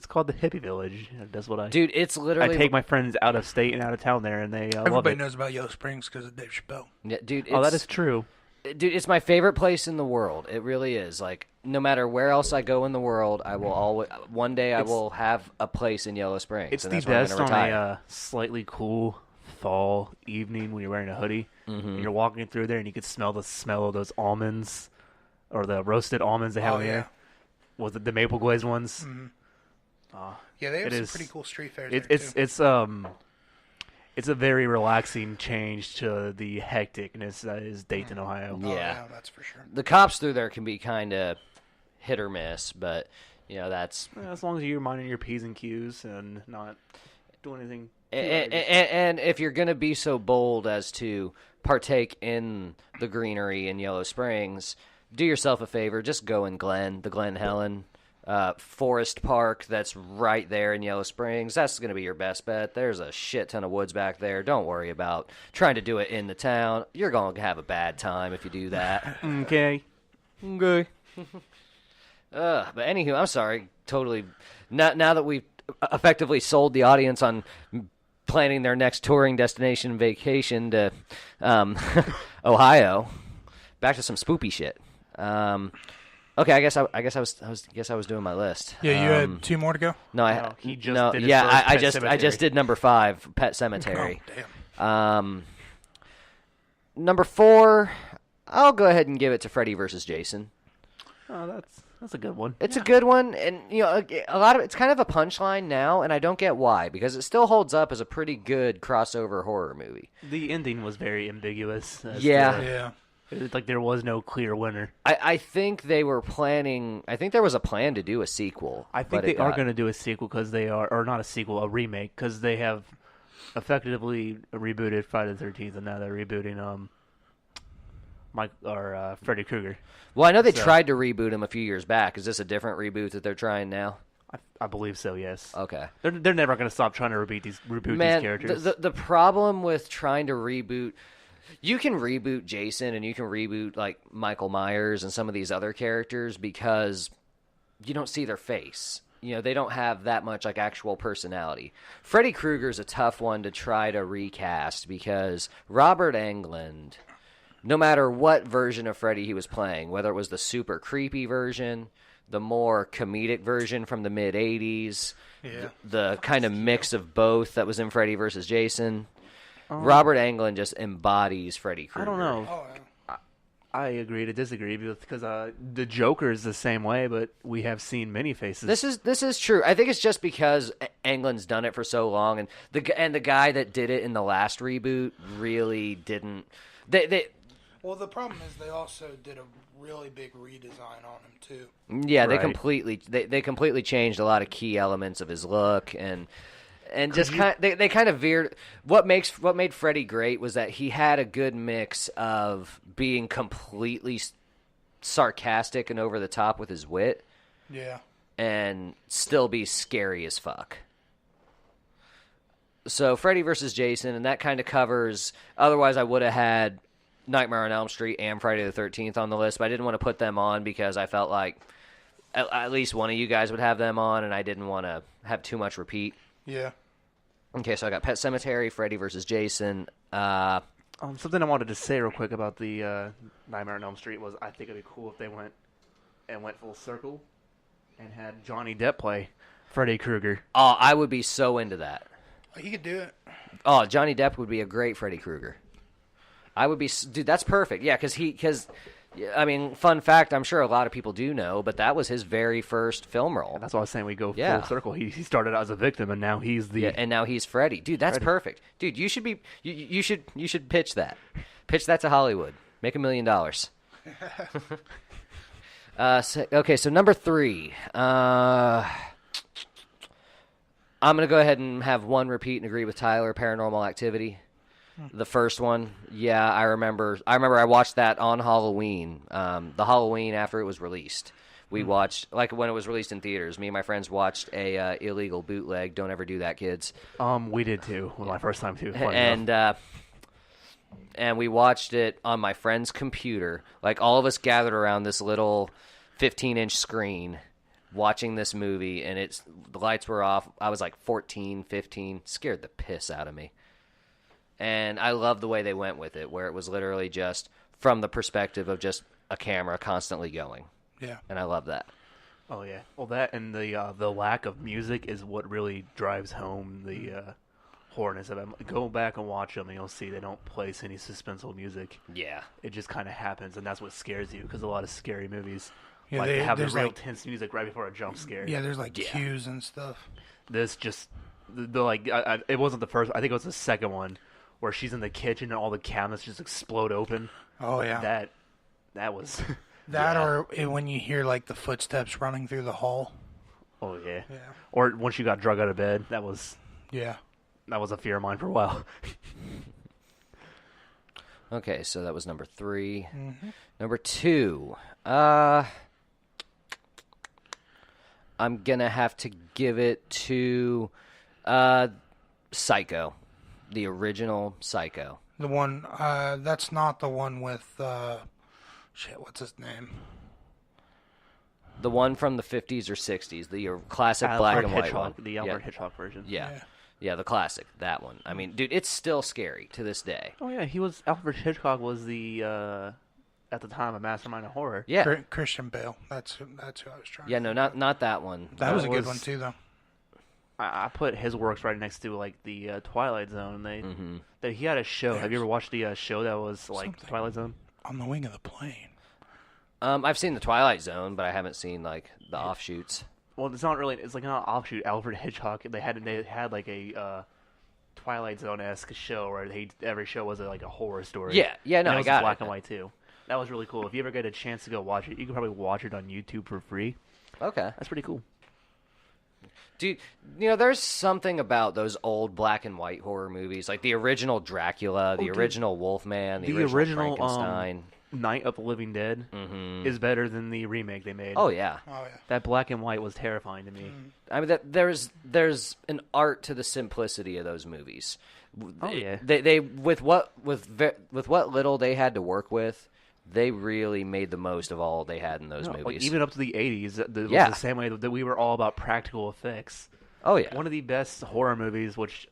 called the Hippie Village. That's what I Dude, it's literally... I take my friends out of state and out of town there, and they love Everybody it. knows about Yellow Springs because of Dave Chappelle. Yeah, dude, Oh, that is true. Dude, it's my favorite place in the world. It really is. Like, no matter where else I go in the world, I will always... One day I will have a place in Yellow Springs. It's and the that's where I'm best gonna on retire. a slightly cool fall evening when you're wearing a hoodie. And you're walking through there, and you can smell the smell of those almonds, or the roasted almonds they have in there. Was it the maple glazed ones? Yeah, they have It some is- pretty cool street fairs It's there too. it's a very relaxing change to the hecticness that is Dayton, Ohio. Oh, Yeah. yeah, that's for sure. The cops through there can be kind of hit or miss, but, you know, that's... As long as you're minding your P's and Q's and not doing anything. too And, outrageous. and if you're going to be so bold as to partake in the greenery in Yellow Springs, do yourself a favor. Just go in the Glen Helen Forest Park that's right there in Yellow Springs. That's going to be your best bet. There's a shit ton of woods back there. Don't worry about trying to do it in the town. You're going to have a bad time if you do that. Okay. Okay. But anywho, I'm sorry. Totally. Now that we've effectively sold the audience on planning their next touring destination vacation to Ohio, back to some spoopy shit. Okay, I guess I was doing my list. Yeah, you had 2 more to go? No, he just no, did his yeah, first I Pet just Cemetery. did number 5, Pet Cemetery. Oh, damn. Number 4, I'll go ahead and give it to Freddy versus Jason. Oh, that's a good one. It's a good one, and you know, a lot of it's kind of a punchline now, and I don't get why, because it still holds up as a pretty good crossover horror movie. The ending was very ambiguous. Yeah. Yeah. It's like there was no clear winner. I think they were planning. I think there was a plan to do a sequel. I think but they it are got- going to do a sequel because they are, or not a sequel, a remake, because they have effectively rebooted Friday the 13th, and now they're rebooting Freddy Krueger. Well, I know they So- tried to reboot him a few years back. Is this a different reboot that they're trying now? I believe so. Yes. Okay. They're never going to stop trying to reboot these Man, characters. the problem with trying to reboot, you can reboot Jason and you can reboot like Michael Myers and some of these other characters because you don't see their face. You know, they don't have that much like actual personality. Freddy Krueger's a tough one to try to recast because Robert Englund, no matter what version of Freddy he was playing, whether it was the super creepy version, the more comedic version from the mid-'80s, Yeah. the kind of mix of both that was in Freddy versus Jason. Robert Englund just embodies Freddy Krueger. I don't know. Oh, yeah. I agree to disagree because the Joker is the same way, but we have seen many faces. This is true. I think it's just because Englund's done it for so long, and the guy that did it in the last reboot really didn't. They Well, the problem is they also did a really big redesign on him too. yeah they Right. completely changed a lot of key elements of his look and just they kind of veered. What made Freddy great was that he had a good mix of being completely sarcastic and over the top with his wit Yeah. and still be scary as fuck. So Freddy versus Jason, and that kind of covers. Otherwise, I would have had Nightmare on Elm Street and Friday the 13th on the list, but I didn't want to put them on because I felt like at least one of you guys would have them on, and I didn't want to have too much repeat. Yeah. Okay, so I got Pet Sematary, Freddy versus Jason. Something I wanted to say real quick about the Nightmare on Elm Street was I think it'd be cool if they went full circle and had Johnny Depp play Freddy Krueger. Oh, I would be so into that. He could do it. Oh, Johnny Depp would be a great Freddy Krueger. I would be, dude. That's perfect. Yeah, because I mean, fun fact. I'm sure a lot of people do know, but that was his very first film role. That's why I was saying we go Yeah. full circle. He started out as a victim, and now he's the. Yeah, and now he's Freddy. Dude, that's perfect. Dude, you should be. You should pitch that. Pitch that to Hollywood. Make $1 million. Okay, so number 3. I'm going to go ahead and have one repeat and agree with Tyler, Paranormal Activity. The first one, yeah, I remember I watched that on Halloween, the Halloween after it was released. We watched, like when it was released in theaters, me and my friends watched a illegal bootleg. Don't ever do that, kids. We did too. My first time too. And we watched it on my friend's computer. Like all of us gathered around this little 15-inch screen watching this movie, and the lights were off. I was like 14, 15, scared the piss out of me. And I love the way they went with it, where it was literally just from the perspective of just a camera constantly going. Yeah. And I love that. Oh yeah. Well, that and the lack of music is what really drives home the horrorness of it. Go back and watch them, and you'll see they don't place any suspenseful music. Yeah. It just kind of happens, and that's what scares you. Because a lot of scary movies Yeah, have the there's real like- tense music right before a jump scare. Yeah, there's like cues and stuff. This just it wasn't the first. I think it was the second one where she's in the kitchen and all the cabinets just explode open. Oh yeah. That was. That or when you hear like the footsteps running through the hall. Oh yeah. Yeah. Or once you got drug out of bed, that was Yeah. a fear of mine for a while. Okay, so that was number 3. Mm-hmm. Number 2. I'm gonna have to give it to Psycho, the original Psycho. The one that's not the one with what's his name? The one from the 50s or 60s, the classic black and white one. The Alfred Hitchcock version. Yeah, the classic, that one. I mean, dude, it's still scary to this day. Oh yeah, Alfred Hitchcock was the at the time a mastermind of horror. Yeah. Christian Bale. That's who I was trying. Yeah, no, not that one. That was a good one too, though. I put his works right next to like the Twilight Zone. That he had a show. Have you ever watched the show that was like Something. Twilight Zone? On the Wing of the Plane. I've seen the Twilight Zone, but I haven't seen like the offshoots. Well, it's not really. It's like not an offshoot. Alfred Hitchcock. They had like a Twilight Zone-esque show where every show was like a horror story. Yeah, no, and it I was got black it. and white too. That was really cool. If you ever get a chance to go watch it, you can probably watch it on YouTube for free. Okay. That's pretty cool. Dude, there's something about those old black and white horror movies, like the original Dracula, the original Wolfman, the original Frankenstein. Night of the Living Dead is better than the remake they made. Oh yeah. That black and white was terrifying to me. I mean, there's an art to the simplicity of those movies. Oh yeah. They with what little they had to work with, they really made the most of all they had in those movies. Like even up to the 80s, it was Yeah. the same way that we were all about practical effects. Oh yeah. One of the best horror movies, which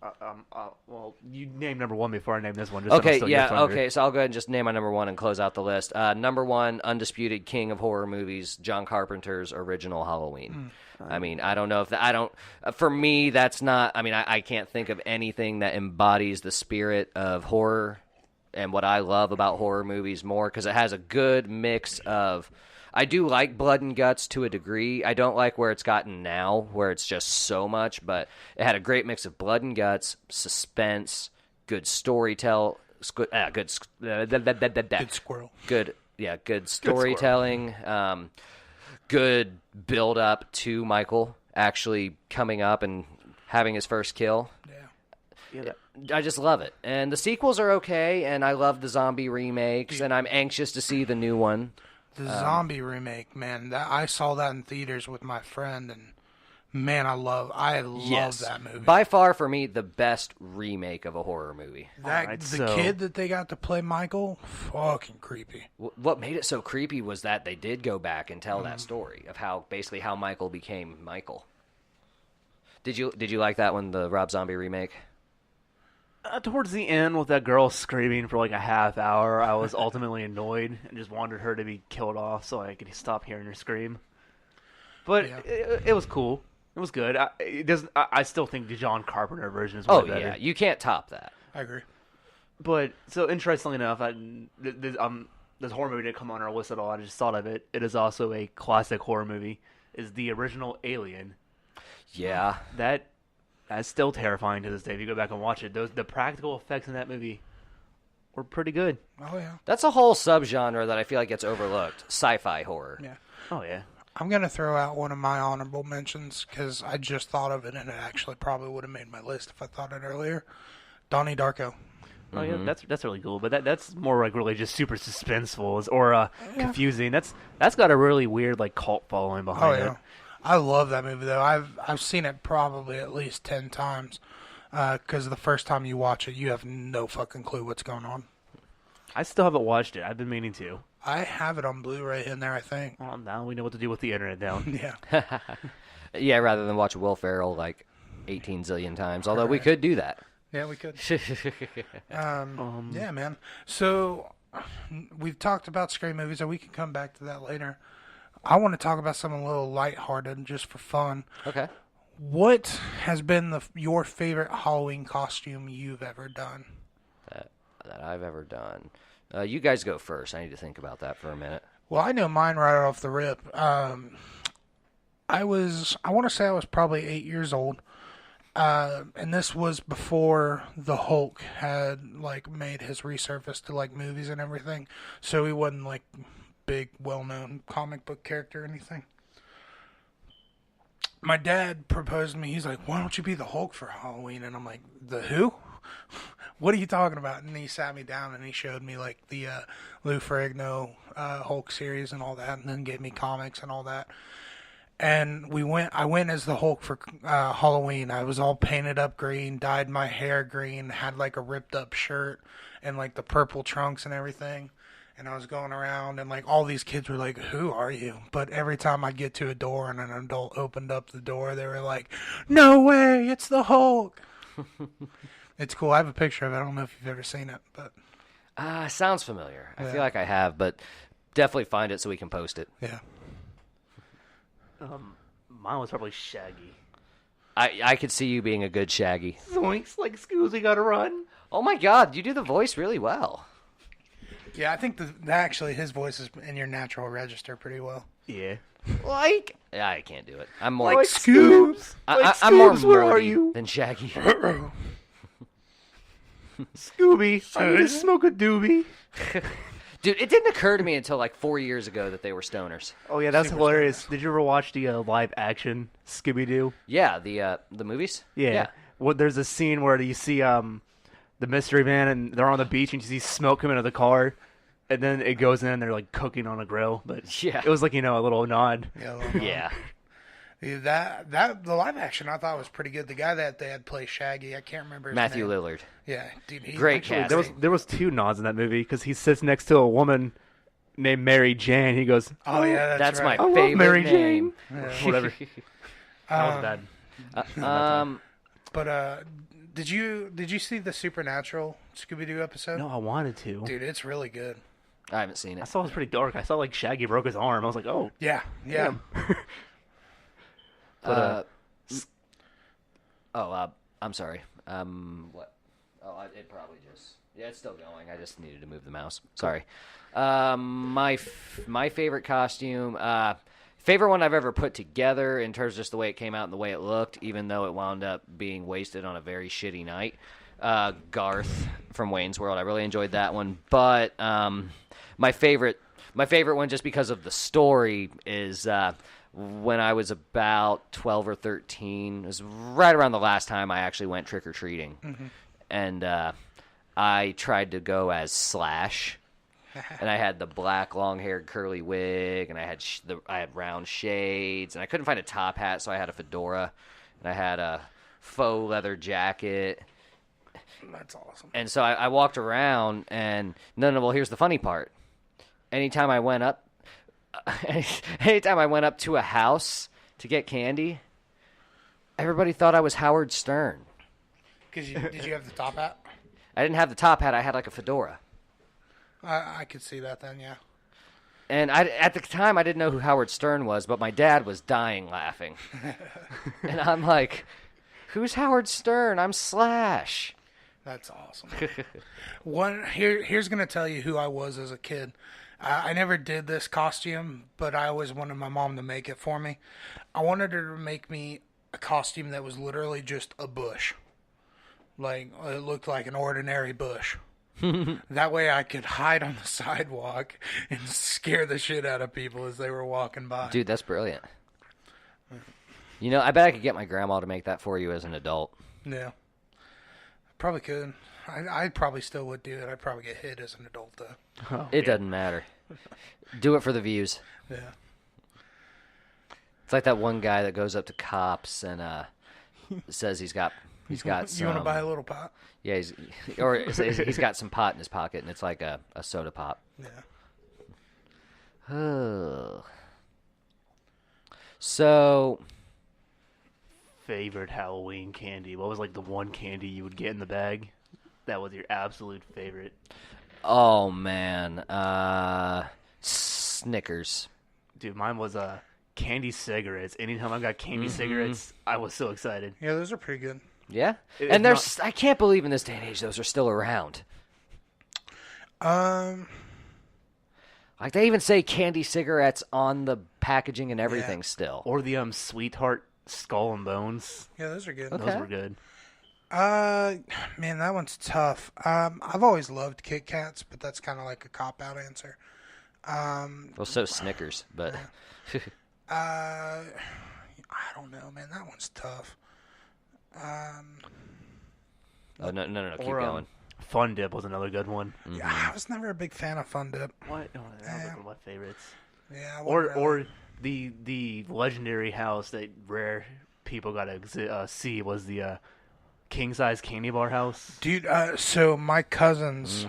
well, you name number one before I name this one. Just so I'm Okay, still your thunder. okay, so I'll go ahead and just name my number 1 and close out the list. Number 1, undisputed king of horror movies, John Carpenter's original Halloween. I mean, I don't know if for me, that's not, I mean, I can't think of anything that embodies the spirit of horror and what I love about horror movies more, because it has a good mix of, I do like blood and guts to a degree. I don't like where it's gotten now, where it's just so much, but it had a great mix of blood and guts, suspense, good storytelling, good squirrel. Good storytelling, good build up to Michael actually coming up and having his first kill. Yeah, I just love it. And the sequels are okay, and I love the zombie remakes, and I'm anxious to see the new one. The zombie remake, man. That I saw that in theaters with my friend, and man, I love Yes. that movie. By far, for me, the best remake of a horror movie. The kid that they got to play Michael, fucking creepy. What made it so creepy was that they did go back and tell that story of how Michael became Michael. Did you like that one, the Rob Zombie remake? Towards the end, with that girl screaming for like a half hour, I was ultimately annoyed and just wanted her to be killed off so I could stop hearing her scream. But it was cool. It was good. I still think the John Carpenter version is way better. Yeah, you can't top that. I agree. But so interestingly enough, this horror movie didn't come on our list at all. I just thought of it. It is also a classic horror movie. Is the original Alien. Yeah. That's still terrifying to this day if you go back and watch it. The practical effects in that movie were pretty good. Oh, yeah. That's a whole subgenre that I feel like gets overlooked. Sci-fi horror. Yeah. Oh, yeah. I'm going to throw out one of my honorable mentions because I just thought of it and it actually probably would have made my list if I thought it earlier. Donnie Darko. Oh yeah, that's really cool. But that's more like really just super suspenseful or confusing. That's got a really weird like cult following behind it. I love that movie though. I've seen it probably at least 10 times because the first time you watch it, you have no fucking clue what's going on. I still haven't watched it. I've been meaning to. I have it on Blu-ray in there, I think. Well, now we know what to do with the internet down. Yeah. Yeah, rather than watch Will Ferrell like 18 zillion times. Although we could do that. Yeah, we could. Yeah, man. So we've talked about scary movies, and we can come back to that later. I want to talk about something a little lighthearted, just for fun. Okay. What has been your favorite Halloween costume you've ever done? That I've ever done. You guys go first. I need to think about that for a minute. Well, I know mine right off the rip. I want to say I was probably 8 years old. And this was before the Hulk had like made his resurface to like movies and everything. So he wasn't like big, well-known comic book character or anything. My dad proposed to me. He's like, "Why don't you be the Hulk for Halloween?" And I'm like, "The who? What are you talking about?" And he sat me down and he showed me like the Lou Ferrigno Hulk series and all that, and then gave me comics and all that. And I went as the Hulk for Halloween. I was all painted up green, dyed my hair green, had like a ripped up shirt and like the purple trunks and everything. And I was going around and like all these kids were like, "Who are you?" But every time I'd get to a door and an adult opened up the door, they were like, "No way, it's the Hulk." It's cool. I have a picture of it. I don't know if you've ever seen it, but Sounds familiar. I feel like I have, but definitely find it so we can post it. yeah. Mine was probably Shaggy. I could see you being a good Shaggy. Zoinks, like Scoozy gotta run. Oh my God, you do the voice really well. Yeah, I think actually his voice is in your natural register pretty well. Yeah. Like, I can't do it. I'm more like Scoobs. I'm more Scoobs, where are Morty you? than Shaggy. Scooby, I need to smoke a doobie. Dude, it didn't occur to me until like 4 years ago that they were stoners. Oh yeah, that's hilarious. Did you ever watch the live action Scooby Doo? Yeah, the movies. Yeah. Well, there's a scene where you see the mystery man and they're on the beach and you see smoke coming out of the car, and then it goes in and they're like cooking on a grill. But Yeah. it was like a little nod. Yeah. That the live action I thought was pretty good. The guy that they had play Shaggy, I can't remember his Matthew name. Lillard. Yeah, dude, Great actually- cast. There was two nods in that movie because he sits next to a woman named Mary Jane. He goes, Oh yeah, That's right. my I love favorite Mary name. whatever. That was bad. But did you see the Supernatural Scooby Doo episode? No, I wanted to. Dude, it's really good. I haven't seen I it. saw it was pretty dark. I saw like Shaggy broke his arm. I was like, oh. Yeah. Damn. I'm sorry. What? Oh, it probably just... Yeah, it's still going. I just needed to move the mouse. Sorry. My favorite costume... favorite one I've ever put together in terms of just the way it came out and the way it looked, even though it wound up being wasted on a very shitty night. Garth from Wayne's World. I really enjoyed that one. But my favorite one, just because of the story, is... when I was about 12 or 13, it was right around the last time I actually went trick-or-treating. Mm-hmm. And I tried to go as Slash. and I had the black long-haired curly wig, and I had round shades, and I couldn't find a top hat, so I had a fedora, and I had a faux leather jacket. That's awesome. And so I walked around, and well, here's the funny part. Anytime I went up to a house to get candy, everybody thought I was Howard Stern. Did you have the top hat? I didn't have the top hat. I had like a fedora. I could see that then, yeah. And at the time, I didn't know who Howard Stern was, but my dad was dying laughing. And I'm like, who's Howard Stern? I'm Slash. That's awesome. Here's going to tell you who I was as a kid. I never did this costume, but I always wanted my mom to make it for me. I wanted her to make me a costume that was literally just a bush. Like, it looked like an ordinary bush. That way I could hide on the sidewalk and scare the shit out of people as they were walking by. Dude, that's brilliant. You know, I bet I could get my grandma to make that for you as an adult. Yeah. Probably could. I probably still would do it. I'd probably get hit as an adult, though. Oh, It doesn't matter. Do it for the views. Yeah. It's like that one guy that goes up to cops and says he's got some. You want to buy a little pot? Yeah, he's got some pot in his pocket, and it's like a soda pop. Yeah. Oh. So, favorite Halloween candy? What was like the one candy you would get in the bag that was your absolute favorite? oh man, Snickers. Dude, mine was candy cigarettes. Anytime I got candy cigarettes, I was so excited. Yeah, those are pretty good. Yeah, It's and I can't believe in this day and age those are still around. Um, Like they even say candy cigarettes on the packaging and everything still. Or the Sweetheart Skull and Bones. yeah, those are good. Okay. Those were good. Man, that one's tough. I've always loved Kit Kats, but that's kind of like a cop-out answer. Well, so Snickers, but I don't know, man. That one's tough. oh, no, keep Or, going. Fun Dip was another good one. Yeah, I was never a big fan of Fun Dip. What? Oh, that was one of my favorites. Yeah, I wasn't really- Or the legendary house that rare people got to see was the king size candy bar house. Dude, so my cousin's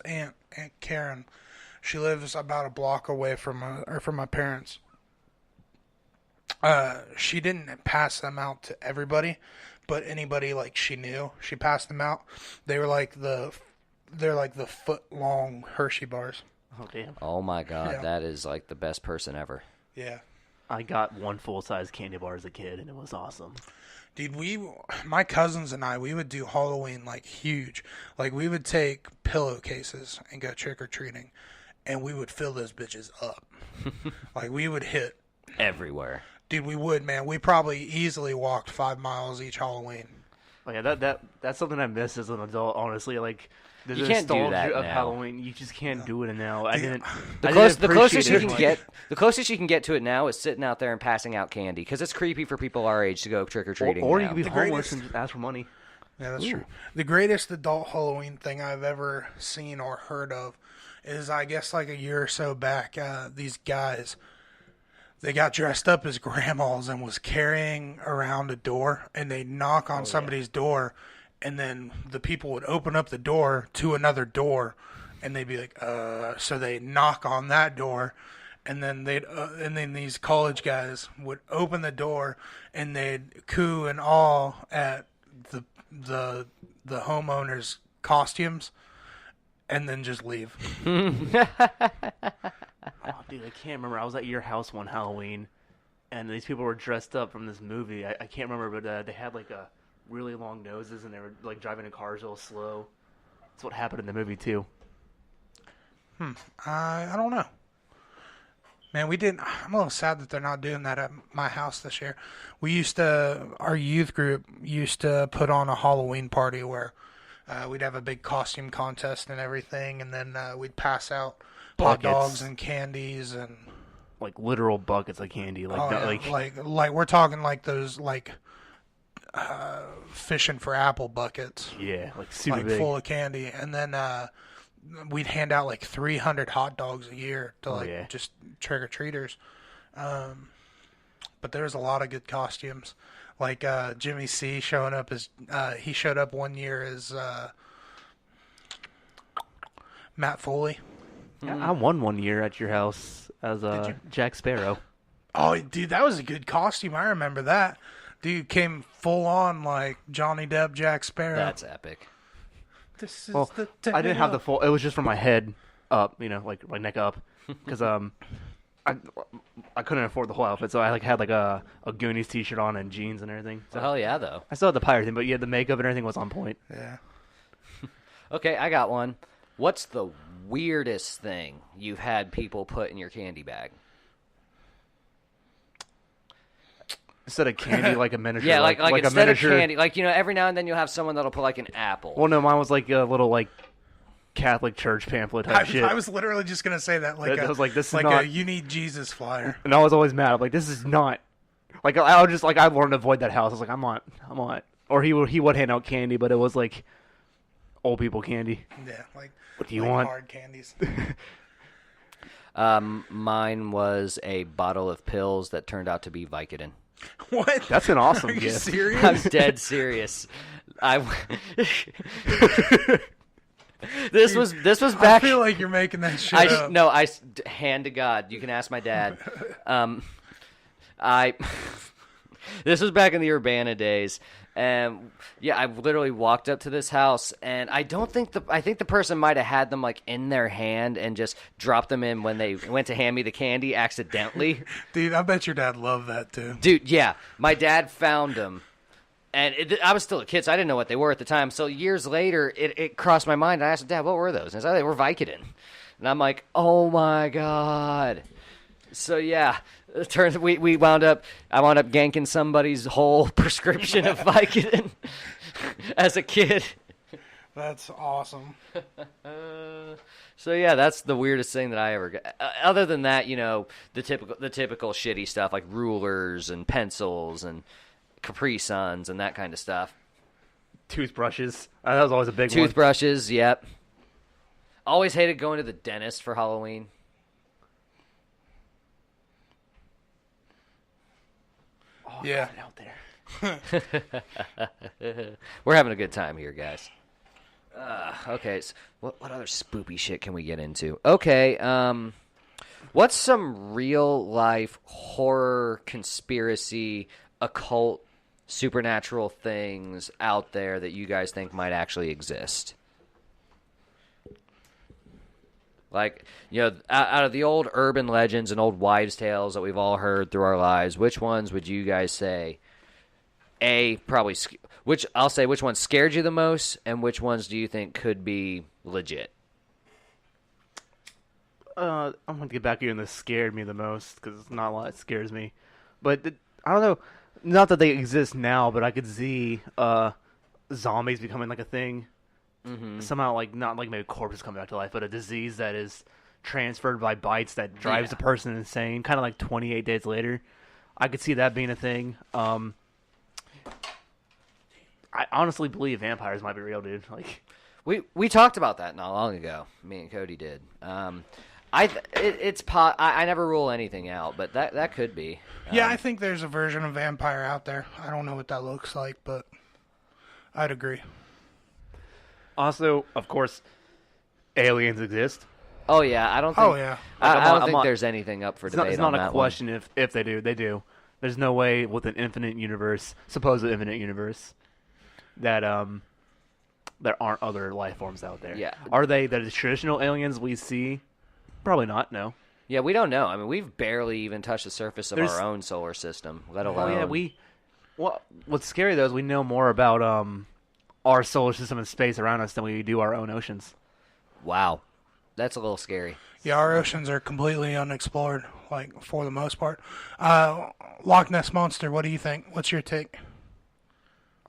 aunt Karen, she lives about a block away from my parents. She didn't pass them out to everybody, but anybody like she knew, she passed them out. They're like the foot long Hershey bars. Oh damn! Oh my God, Yeah. that is like the best person ever. Yeah. I got one full size candy bar as a kid, and it was awesome. Dude, my cousins and I, we would do Halloween like huge. Like we would take pillowcases and go trick or treating, and we would fill those bitches up. Like we would hit. Everywhere. Dude, we would, man. We probably easily walked 5 miles each Halloween. Oh, yeah, that's something I miss as an adult. Honestly, like the You can't do nostalgia that of now. Halloween, you just can't do it now. I didn't. The I closest didn't you appreciate can it. get, the closest you can get to it now is sitting out there and passing out candy because it's creepy for people our age to go trick or treating. Or you now. could be The homeless greatest- and just ask for money. Yeah, that's true. The greatest adult Halloween thing I've ever seen or heard of is, I guess, like a year or so back, these guys, they got dressed up as grandmas and was carrying around a door, and they'd knock on somebody's door, and then the people would open up the door to another door, and they'd be like, so they knock on that door, and then and then these college guys would open the door, and they'd coo and awe at the homeowners' costumes, and then just leave. Oh, dude, I can't remember. I was at your house one Halloween, and these people were dressed up from this movie. I can't remember, but they had like a really long noses, and they were like driving in cars real slow. That's what happened in the movie too. I don't know. Man, we didn't. I'm a little sad that they're not doing that at my house this year. Our youth group used to put on a Halloween party where we'd have a big costume contest and everything, and then we'd pass out hot Buckets. dogs and candies and Like literal buckets of candy. Like, like we're talking like those fishing for apple buckets. yeah, like super like big. full of candy, and then we'd hand out like 300 hot dogs a year to yeah. just trick-or-treaters. But there's a lot of good costumes. Like Jimmy C showing up as he showed up one year as Matt Foley. I won one year at your house as Jack Sparrow. Oh, dude, that was a good costume. I remember that. Dude came full on like Johnny Depp, Jack Sparrow. That's epic. This is Well, the I didn't have the tale. full. It was just from my head up, like my neck up, because I couldn't afford the whole outfit, so I had a Goonies t-shirt on and jeans and everything. So Well, hell yeah, though. I still had the pirate thing, but yeah, the makeup and everything was on point. Yeah. Okay, I got one. What's the weirdest thing you've had people put in your candy bag? Instead of candy, like a miniature. Yeah, like a instead miniature, of candy, like, every now and then you'll have someone that'll put like an apple. Well, no, mine was like a little Catholic church pamphlet type shit. I was literally just gonna say that. I was like, this is like not- a "You Need Jesus" flyer. And I was always mad. I'm like, this is not. Like, I was just I learned to avoid that house. I was like, I'm not. Or he would hand out candy, but it was like old people candy. Yeah, like What do you like want? hard candies. Mine was a bottle of pills that turned out to be Vicodin. What? That's an awesome Are you gift. serious? I'm dead serious. This was I back. feel like you're making that shit up. Hand to God. You can ask my dad. This was back in the Urbana days, and yeah, I literally walked up to this house, and I think the person might have had them like in their hand and just dropped them in when they went to hand me the candy accidentally. Dude, I bet your dad loved that too. Dude, yeah, my dad found them. And I was still a kid, so I didn't know what they were at the time. So years later, it crossed my mind. I asked Dad, what were those? And he said, they were Vicodin. And I'm like, oh, my God. So, yeah, I wound up ganking somebody's whole prescription of Vicodin as a kid. That's awesome. So, yeah, that's the weirdest thing that I ever got. Other than that, the typical shitty stuff like rulers and pencils and Capri Suns and that kind of stuff. Toothbrushes. That was always a big one. Toothbrushes, yep. Always hated going to the dentist for Halloween. Oh, Yeah. God, out there. We're having a good time here, guys. Okay, so what other spoopy shit can we get into? Okay, what's some real life horror, conspiracy, occult, supernatural things out there that you guys think might actually exist? Like, out of the old urban legends and old wives' tales that we've all heard through our lives, which ones would you guys say, probably, which ones scared you the most, and which ones do you think could be legit? I'm going to get back here and this scared me the most, because not a lot that scares me. But, I don't know, not that they exist now, but I could see zombies becoming like a thing. Mm-hmm. Somehow, not like maybe corpses coming back to life, but a disease that is transferred by bites that drives the person insane, kind of like 28 Days Later. I could see that being a thing. I honestly believe vampires might be real, dude. We talked about that not long ago. Me and Cody did. I never rule anything out, but that could be. Yeah, I think there's a version of vampire out there. I don't know what that looks like, but I'd agree. Also, of course, aliens exist. Oh yeah, I don't think. Oh yeah. I don't think there's anything up for debate. It's not on a that question if they do. They do. There's no way with an infinite universe, supposed infinite universe, that there aren't other life forms out there. Yeah. Are they the traditional aliens we see? Probably not. No. Yeah, we don't know. I mean, we've barely even touched the surface of our own solar system, let alone. Oh yeah, what's scary though is we know more about our solar system and space around us than we do our own oceans. Wow, that's a little scary. Yeah, our oceans are completely unexplored, for the most part. Loch Ness Monster, what do you think? What's your take?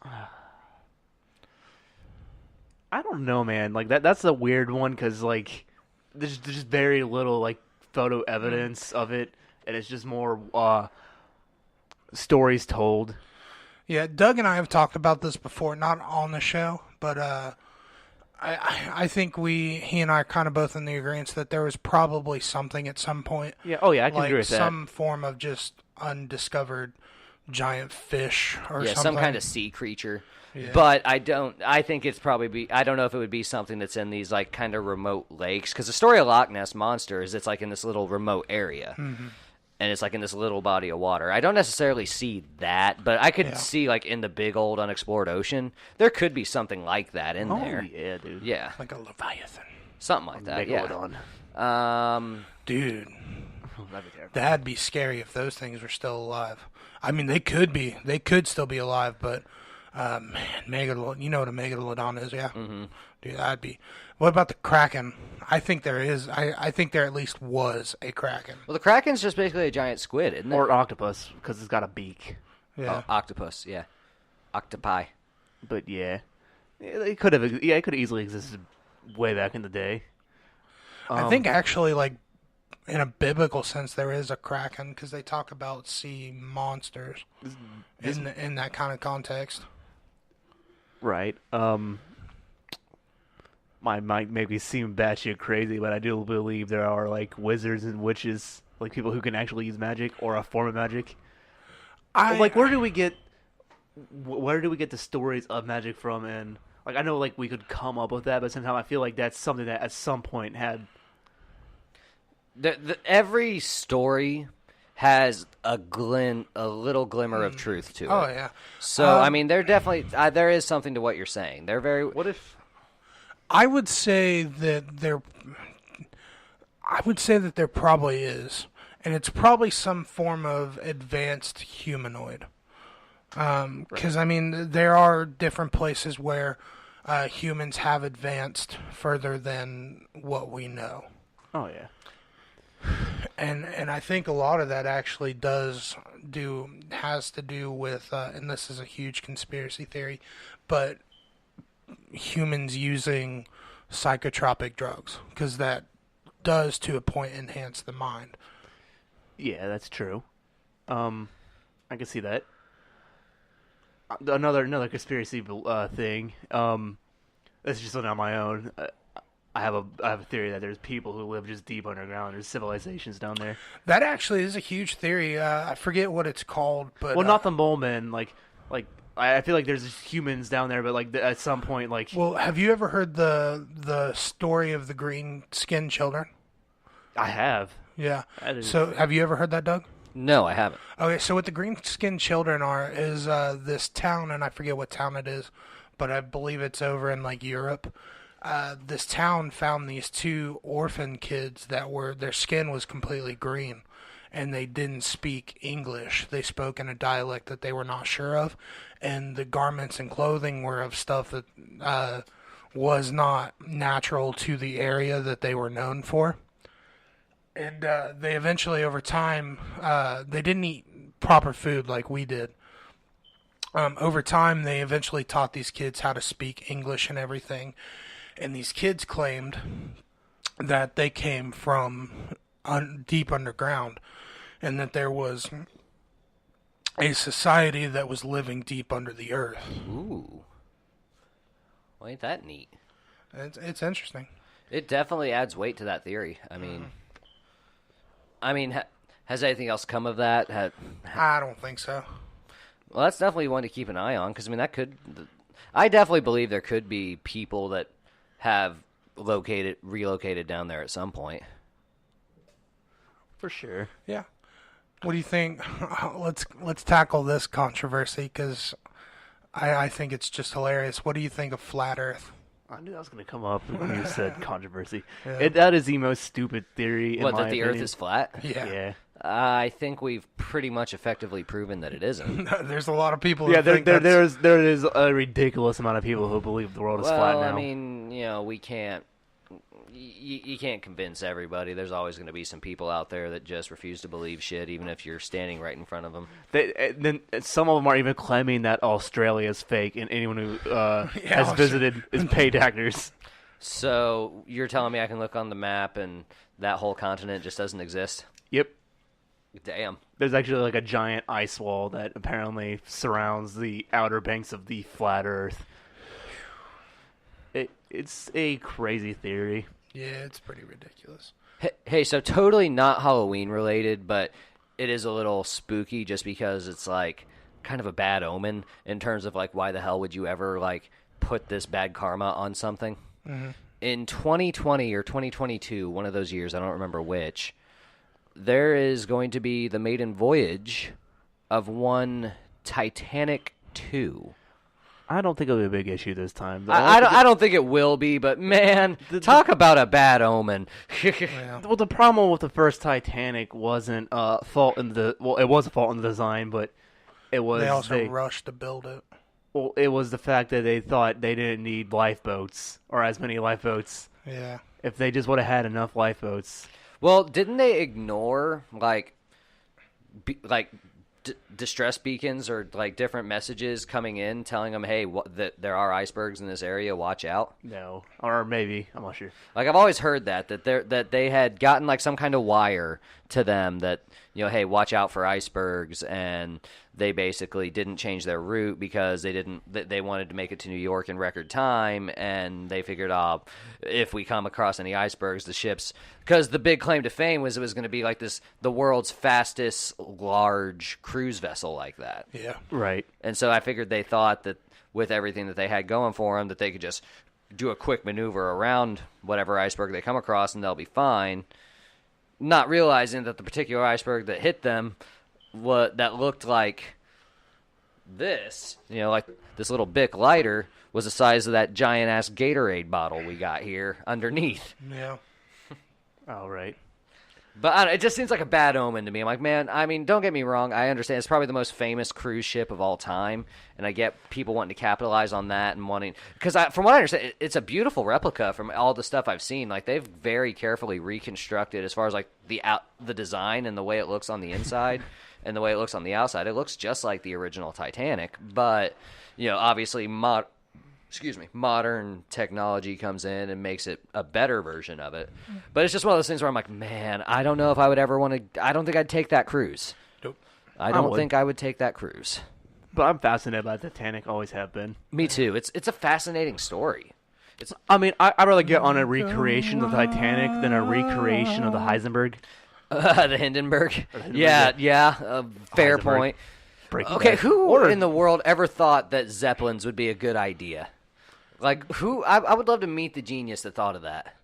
I don't know, man. That's a weird one because there's just very little photo evidence of it, and it's just more stories told. Yeah, Doug and I have talked about this before, not on the show, but I think he and I are kind of both in the agreement that there was probably something at some point. Yeah. Oh yeah, I can like agree with that. some form of just undiscovered giant fish or something. some kind of sea creature. Yeah. But I think it's probably I don't know if it would be something that's in these like kind of remote lakes, because the story of Loch Ness Monster is it's like in this little remote area. Mm-hmm. And it's like in this little body of water. I don't necessarily see that, but I could see like in the big old unexplored ocean, there could be something like that in there. Yeah, dude. Yeah. Like a Leviathan. Something like that, Megalodon. yeah. Dude, That'd be terrible. that'd be scary if those things were still alive. I mean, they could be. They could still be alive, but, man, Megalodon, you know what a Megalodon is, yeah? Mm-hmm. Dude, that'd be... What about the Kraken? I think there is. I think there at least was a Kraken. Well, the Kraken's just basically a giant squid, isn't it? Or an octopus, because it's got a beak. Yeah. Oh, octopus, yeah. Octopi. But yeah, it could have. Yeah, it could have easily existed way back in the day. I think actually, like, in a biblical sense, there is a Kraken because they talk about sea monsters in that kind of context. Right. Might maybe seem batshit crazy, but I do believe there are like wizards and witches, like people who can actually use magic or a form of magic. Like, where do we get the stories of magic from? And like, I know like we could come up with that, but somehow I feel like that's something that at some point had. Every story has a little glimmer of truth to it. Oh yeah. So I mean, there definitely there is something to what you're saying. They're very. What if? I would say that there probably is, and it's probably some form of advanced humanoid. Because I mean, there are different places where humans have advanced further than what we know. Oh yeah. And I think a lot of that actually has to do with, and this is a huge conspiracy theory, but humans using psychotropic drugs, because that does to a point enhance the mind. Yeah, that's true. I can see that. Another conspiracy thing. This is just on my own. I have a theory that there's people who live just deep underground. There's civilizations down there. That actually is a huge theory. I forget what it's called, but not the mole men. Like I feel like there's humans down there, but like at some point, like. Well, have you ever heard the story of the green-skinned children? I have. Yeah. So have you ever heard that, Doug? No, I haven't. Okay, so what the green-skinned children is this town, and I forget what town it is, but I believe it's over in like Europe. This town found these two orphan kids that their skin was completely green, and they didn't speak English. They spoke in a dialect that they were not sure of, and the garments and clothing were of stuff that was not natural to the area that they were known for. And they eventually, over time, they didn't eat proper food like we did. Over time, they eventually taught these kids how to speak English and everything. And these kids claimed that they came from deep underground, and that there was a society that was living deep under the earth. Ooh. Well, ain't that neat? It's interesting. It definitely adds weight to that theory. I mean, has anything else come of that? I don't think so. Well, that's definitely one to keep an eye on, because I mean, I definitely believe there could be people that have relocated down there at some point. For sure. Yeah. What do you think? Let's tackle this controversy, because I think it's just hilarious. What do you think of flat Earth? I knew that was going to come up when you said controversy. Yeah. That is the most stupid theory in my That the opinion. Earth is flat? Yeah. I think we've pretty much effectively proven that it isn't. There's a lot of people. Yeah, who think there is a ridiculous amount of people who believe the world is flat now. I mean, we can't. You can't convince everybody. There's always going to be some people out there that just refuse to believe shit, even if you're standing right in front of them. Then some of them are even claiming that Australia is fake, and anyone who has visited is paid actors. So you're telling me I can look on the map and that whole continent just doesn't exist? Yep. Damn. There's actually like a giant ice wall that apparently surrounds the outer banks of the flat Earth. It's a crazy theory. Yeah, it's pretty ridiculous. Hey, so totally not Halloween related, but it is a little spooky just because it's like kind of a bad omen in terms of like why the hell would you ever like put this bad karma on something? Mm-hmm. In 2020 or 2022, one of those years, I don't remember which, there is going to be the maiden voyage of one Titanic 2. I don't think it'll be a big issue this time. I don't think it will be, but man, talk about a bad omen. Well, the problem with the first Titanic wasn't fault in the it was a fault in the design, but it was They also rushed to build it. Well, it was the fact that they thought they didn't need lifeboats or as many lifeboats. Yeah. If they just would have had enough lifeboats. Well, didn't they ignore distress beacons or like different messages coming in telling them, hey, that there are icebergs in this area, watch out? No, or maybe, I'm not sure. Like I've always heard that they had gotten like some kind of wire to them that, you know, hey, watch out for icebergs, and they basically didn't change their route because they wanted to make it to New York in record time, and they figured, if we come across any icebergs, the ships, because the big claim to fame was it was going to be like the world's fastest large cruise vessel like that. Yeah. Right. And so I figured they thought that with everything that they had going for them, that they could just do a quick maneuver around whatever iceberg they come across and they'll be fine. Not realizing that the particular iceberg that hit them, that looked like this, you know, like this little Bic lighter, was the size of that giant-ass Gatorade bottle we got here underneath. Yeah. Oh, right. But it just seems like a bad omen to me. I'm like, man, I mean, don't get me wrong. I understand it's probably the most famous cruise ship of all time, and I get people wanting to capitalize on that and wanting – because from what I understand, it's a beautiful replica from all the stuff I've seen. Like, they've very carefully reconstructed as far as, like, the design and the way it looks on the inside and the way it looks on the outside. It looks just like the original Titanic, but, you know, obviously modern technology comes in and makes it a better version of it. But it's just one of those things where I'm like, man, I don't know if I would ever want to. I don't think I'd take that cruise. Nope. I don't think I would take that cruise. But I'm fascinated by Titanic, always have been. Me too. It's a fascinating story. I'd rather get on a recreation of the Titanic than a recreation of the Heisenberg. The Hindenburg. Yeah. Fair Heisenberg. point. Breaking Okay, Bad. who in the world ever thought that Zeppelins would be a good idea? Like, who? I would love to meet the genius that thought of that.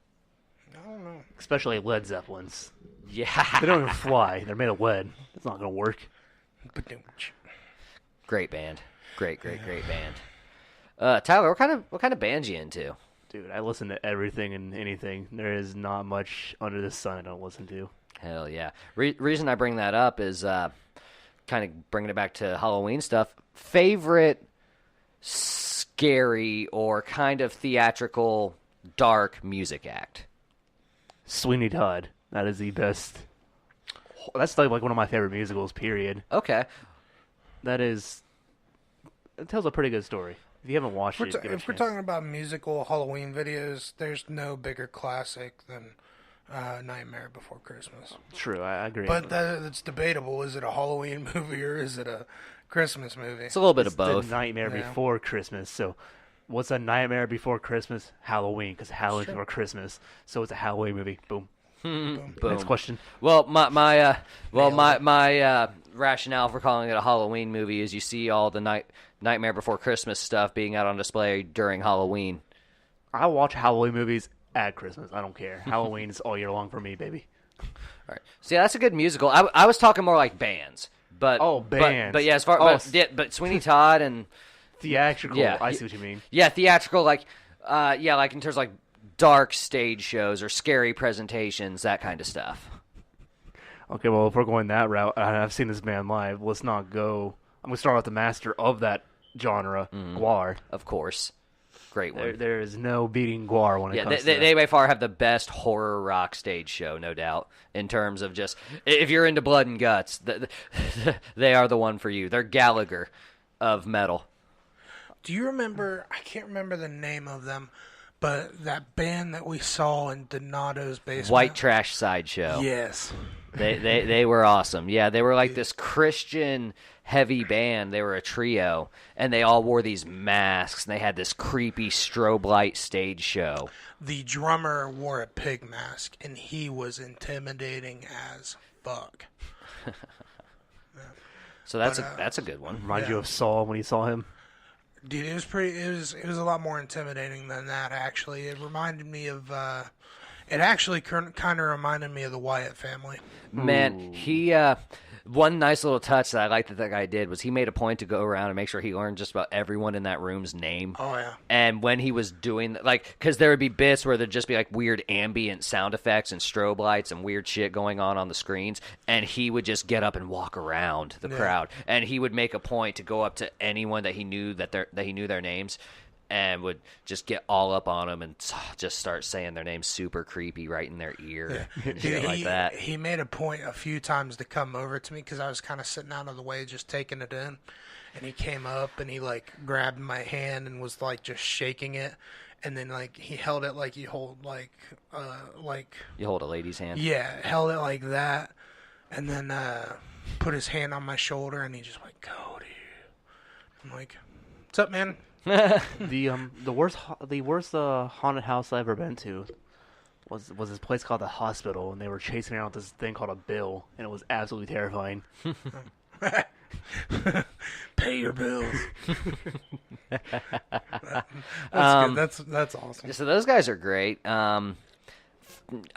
I don't know. Especially Led Zeppelins. Yeah. They don't even fly. They're made of lead. It's not going to work. Great band. Great band. Tyler, what kind of bands you into? Dude, I listen to everything and anything. There is not much under the sun I don't listen to. Hell yeah. Reason I bring that up is kind of bringing it back to Halloween stuff. Favorite scary or kind of theatrical dark music act? Sweeney Todd. That is the best. That's like one of my favorite musicals, period. Okay. It tells a pretty good story. If you haven't watched it, If we're talking about musical Halloween videos, there's no bigger classic than Nightmare Before Christmas. True, I agree. But that's debatable. Is it a Halloween movie or is it a Christmas movie? It's a little bit of It's both. The Nightmare Before Christmas. So, what's a Nightmare Before Christmas? Halloween, because Halloween before Christmas. So it's a Halloween movie. Boom. Boom. Next question. Well, my rationale for calling it a Halloween movie is you see all the Nightmare Before Christmas stuff being out on display during Halloween. I watch Halloween movies at Christmas. I don't care. Halloween is all year long for me, baby. All right. See, that's a good musical. I was talking more like bands. But bands. But yeah, as far but Sweeney Todd and theatrical. Yeah, I see what you mean. Yeah, theatrical, like like in terms of like dark stage shows or scary presentations, that kind of stuff. Okay, well, if we're going that route, and I've seen this band live, let's not go. I'm going to start with the master of that genre, Guar. Of course. Great one. There is no beating Guar when it comes to they by far have the best horror rock stage show, no doubt, in terms of just, if you're into blood and guts, they are the one for you. They're Gallagher of metal. Do you remember, I can't remember the name of them, but that band that we saw in Donato's basement? White Trash Sideshow. Yes. They were awesome. Yeah, they were like this Christian heavy band. They were a trio, and they all wore these masks, and they had this creepy strobe light stage show. The drummer wore a pig mask, and he was intimidating as fuck. So that's a good one. Reminds you of Saul when you saw him. Dude, it was a lot more intimidating than that. Actually, it reminded me of. It actually kind of reminded me of the Wyatt family. Man, he one nice little touch that I liked that guy did was he made a point to go around and make sure he learned just about everyone in that room's name. Oh yeah. And when he was doing because there would be bits where there'd just be like weird ambient sound effects and strobe lights and weird shit going on the screens, and he would just get up and walk around the crowd, and he would make a point to go up to anyone that he knew that he knew their names, and would just get all up on them and just start saying their names super creepy right in their ear and shit like that. He made a point a few times to come over to me because I was kind of sitting out of the way just taking it in. And he came up and he, like, grabbed my hand and was, like, just shaking it. And then, like, he held it like you hold, like... You hold a lady's hand? Yeah, held it like that. And then put his hand on my shoulder and he just went, Cody. I'm like, what's up, man? The worst haunted house I've ever been to was this place called the Hospital, and they were chasing around with this thing called a bill, and it was absolutely terrifying. Pay your bills. That's good. That's awesome. So those guys are great.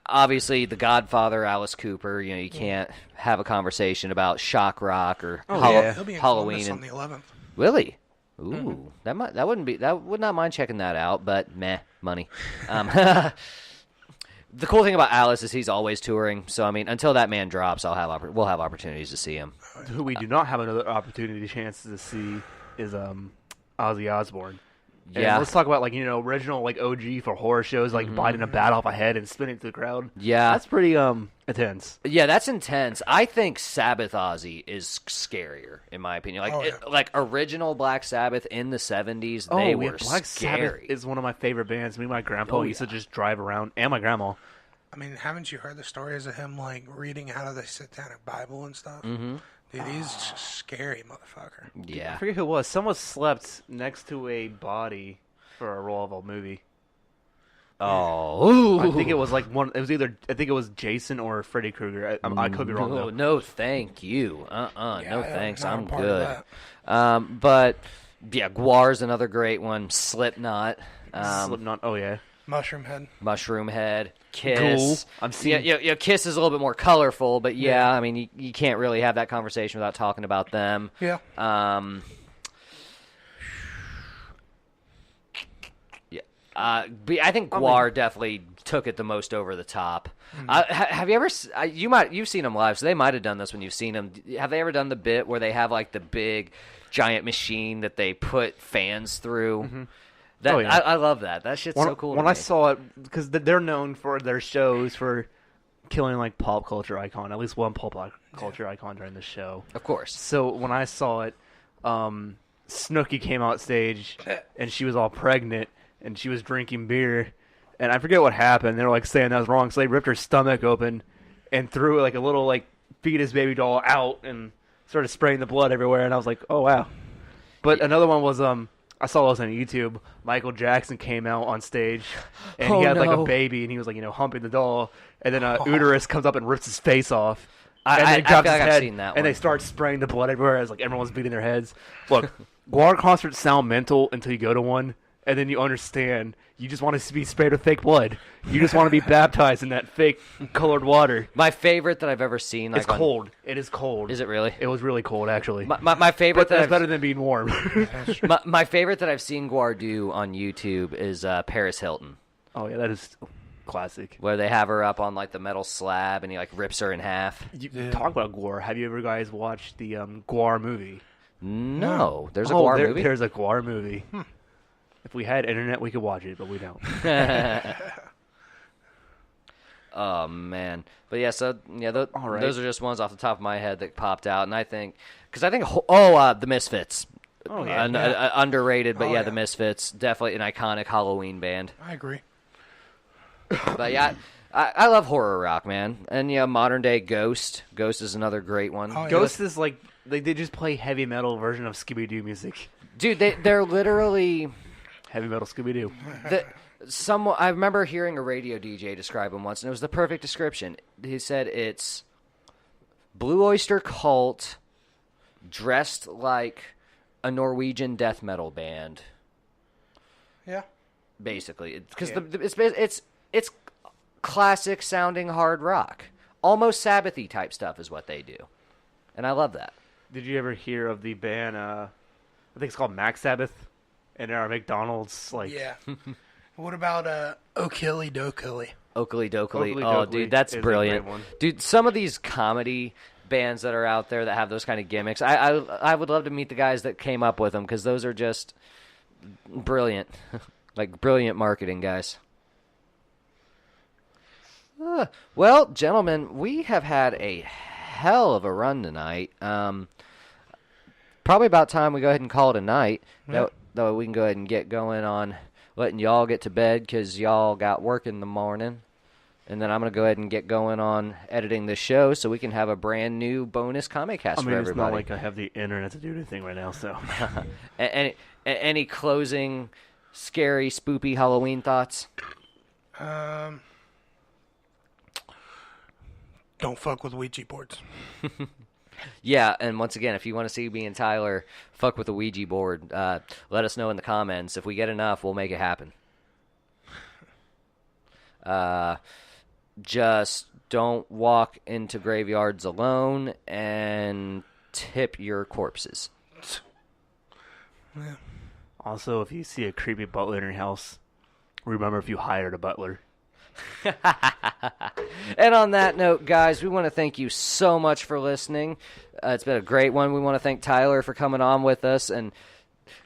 Obviously, The Godfather, Alice Cooper. You know, you can't have a conversation about shock rock or He'll be in Halloween Columbus on the 11th. Really? Ooh, that would not mind checking that out, but meh, money. The cool thing about Alice is he's always touring, so I mean, until that man drops, we'll have opportunities to see him. Who we do not have another opportunity chance to see is Ozzy Osbourne. And Yeah, let's talk about original OG for horror shows, like biting a bat off a head and spinning through the crowd. Yeah, that's pretty intense. Yeah, that's intense. I think Sabbath Ozzy is scarier, in my opinion. Like original Black Sabbath in the 70s, they were Black scary. Sabbath is one of my favorite bands. Me and my grandpa used to just drive around, and my grandma. I mean, haven't you heard the stories of him like reading out of the Satanic Bible and stuff? Mm-hmm. Dude, he's just a scary motherfucker. Yeah. I forget who it was. Someone slept next to a body for a role of a movie. Oh, I think it was like one. It was either I think it was Jason or Freddy Krueger. I could be wrong though. No, thank you. No thanks. I'm part good. of that. But yeah, Guar's another great one. Slipknot. Slipknot. Oh yeah. Mushroom Head. Kiss. Cool. I'm seeing. Yeah, Kiss is a little bit more colorful, but yeah, I mean, you can't really have that conversation without talking about them. Yeah. But I think Guar definitely took it the most over the top. Have you ever? You've seen them live, so they might have done this when you've seen them. Have they ever done the bit where they have like the big, giant machine that they put fans through? Mm-hmm. I love that. That shit's so cool. When I saw it, because they're known for their shows for killing like pop culture icon, at least one pop culture icon during the show. Of course. So when I saw it, Snooki came out stage, and she was all pregnant, and she was drinking beer, and I forget what happened. They were like saying that was wrong, so they ripped her stomach open and threw like a little like fetus baby doll out and started spraying the blood everywhere. And I was like, oh wow. But another one was I saw those on YouTube. Michael Jackson came out on stage, and he had like a baby, and he was like humping the doll, and then Uterus comes up and rips his face off. And then I feel like I've seen that one. And they start spraying the blood everywhere as like everyone's beating their heads. Look, Guar concerts sound mental until you go to one, and then you understand. You just want to be sprayed with fake blood. You just want to be baptized in that fake colored water. My favorite that I've ever seen. It's cold. It is cold. Is it really? It was really cold, actually. My favorite. But that's better than being warm. My favorite that I've seen Guar do on YouTube is Paris Hilton. Oh yeah, that is classic. Where they have her up on like the metal slab and he like rips her in half. Talk about Guar. Have you ever guys watched the Guar movie? No. There's a Guar movie? There's a Guar movie. If we had internet, we could watch it, but we don't. Oh, man. But yeah, so, yeah, those are just ones off the top of my head that popped out. And I think, The Misfits. Oh, yeah. Underrated, but yeah. The Misfits, definitely an iconic Halloween band. I agree. But yeah, I love horror rock, man. And, modern day Ghost. Ghost is another great one. Oh, yeah. Ghost is like they just play heavy metal version of Scooby-Doo music. Dude, they're literally... Heavy metal Scooby-Doo. I remember hearing a radio DJ describe them once, and it was the perfect description. He said it's Blue Oyster Cult dressed like a Norwegian death metal band. Yeah. Basically, because it's classic sounding hard rock, almost Sabbathy type stuff is what they do, and I love that. Did you ever hear of the band? I think it's called Max Sabbath, and our McDonald's Yeah. What about Okilly Dokilly? Oakley Dokley. Oakley Oh, Dokley dude, that's is a brilliant. great one. Dude, some of these comedy bands that are out there that have those kind of gimmicks, I would love to meet the guys that came up with them, because those are just brilliant. Like, brilliant marketing, guys. Well, gentlemen, we have had a hell of a run tonight. Probably about time we go ahead and call it a night. Yeah. That way we can go ahead and get going on letting y'all get to bed, because y'all got work in the morning. And then I'm going to go ahead and get going on editing this show so we can have a brand new bonus Kame-Cast for everybody. It's not like I have the internet to do anything right now, so. Any closing, scary, spoopy Halloween thoughts? Don't fuck with Ouija boards. Yeah, and once again, if you want to see me and Tyler fuck with a Ouija board, let us know in the comments. If we get enough, we'll make it happen. Just don't walk into graveyards alone, and tip your corpses. Yeah. Also, if you see a creepy butler in your house, remember if you hired a butler. And on that note, guys, we want to thank you so much for listening. It's been a great one. We want to thank Tyler for coming on with us and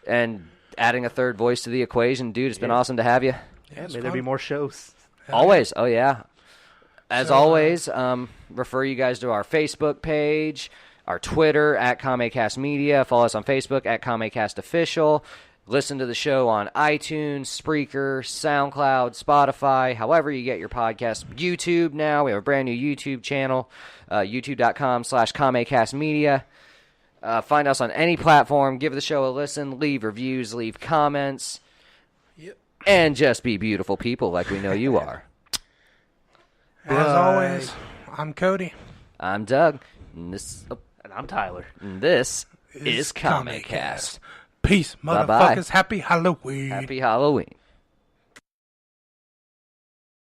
adding a third voice to the equation. Dude, it's been awesome to have you. Yeah, may there be more shows. Always. Oh, yeah. As always, refer you guys to our Facebook page, our Twitter, @Kame-Cast Media. Follow us on Facebook, @Kame-Cast Official. Listen to the show on iTunes, Spreaker, SoundCloud, Spotify, however you get your podcast. YouTube now. We have a brand new YouTube channel, youtube.com/Kame-Cast Media. Find us on any platform. Give the show a listen. Leave reviews. Leave comments. Yep. And just be beautiful people like we know you are. As always, I'm Cody. I'm Doug. And And I'm Tyler. this is Kame-Cast. Peace, Bye-bye. motherfuckers. Happy Halloween. Happy Halloween.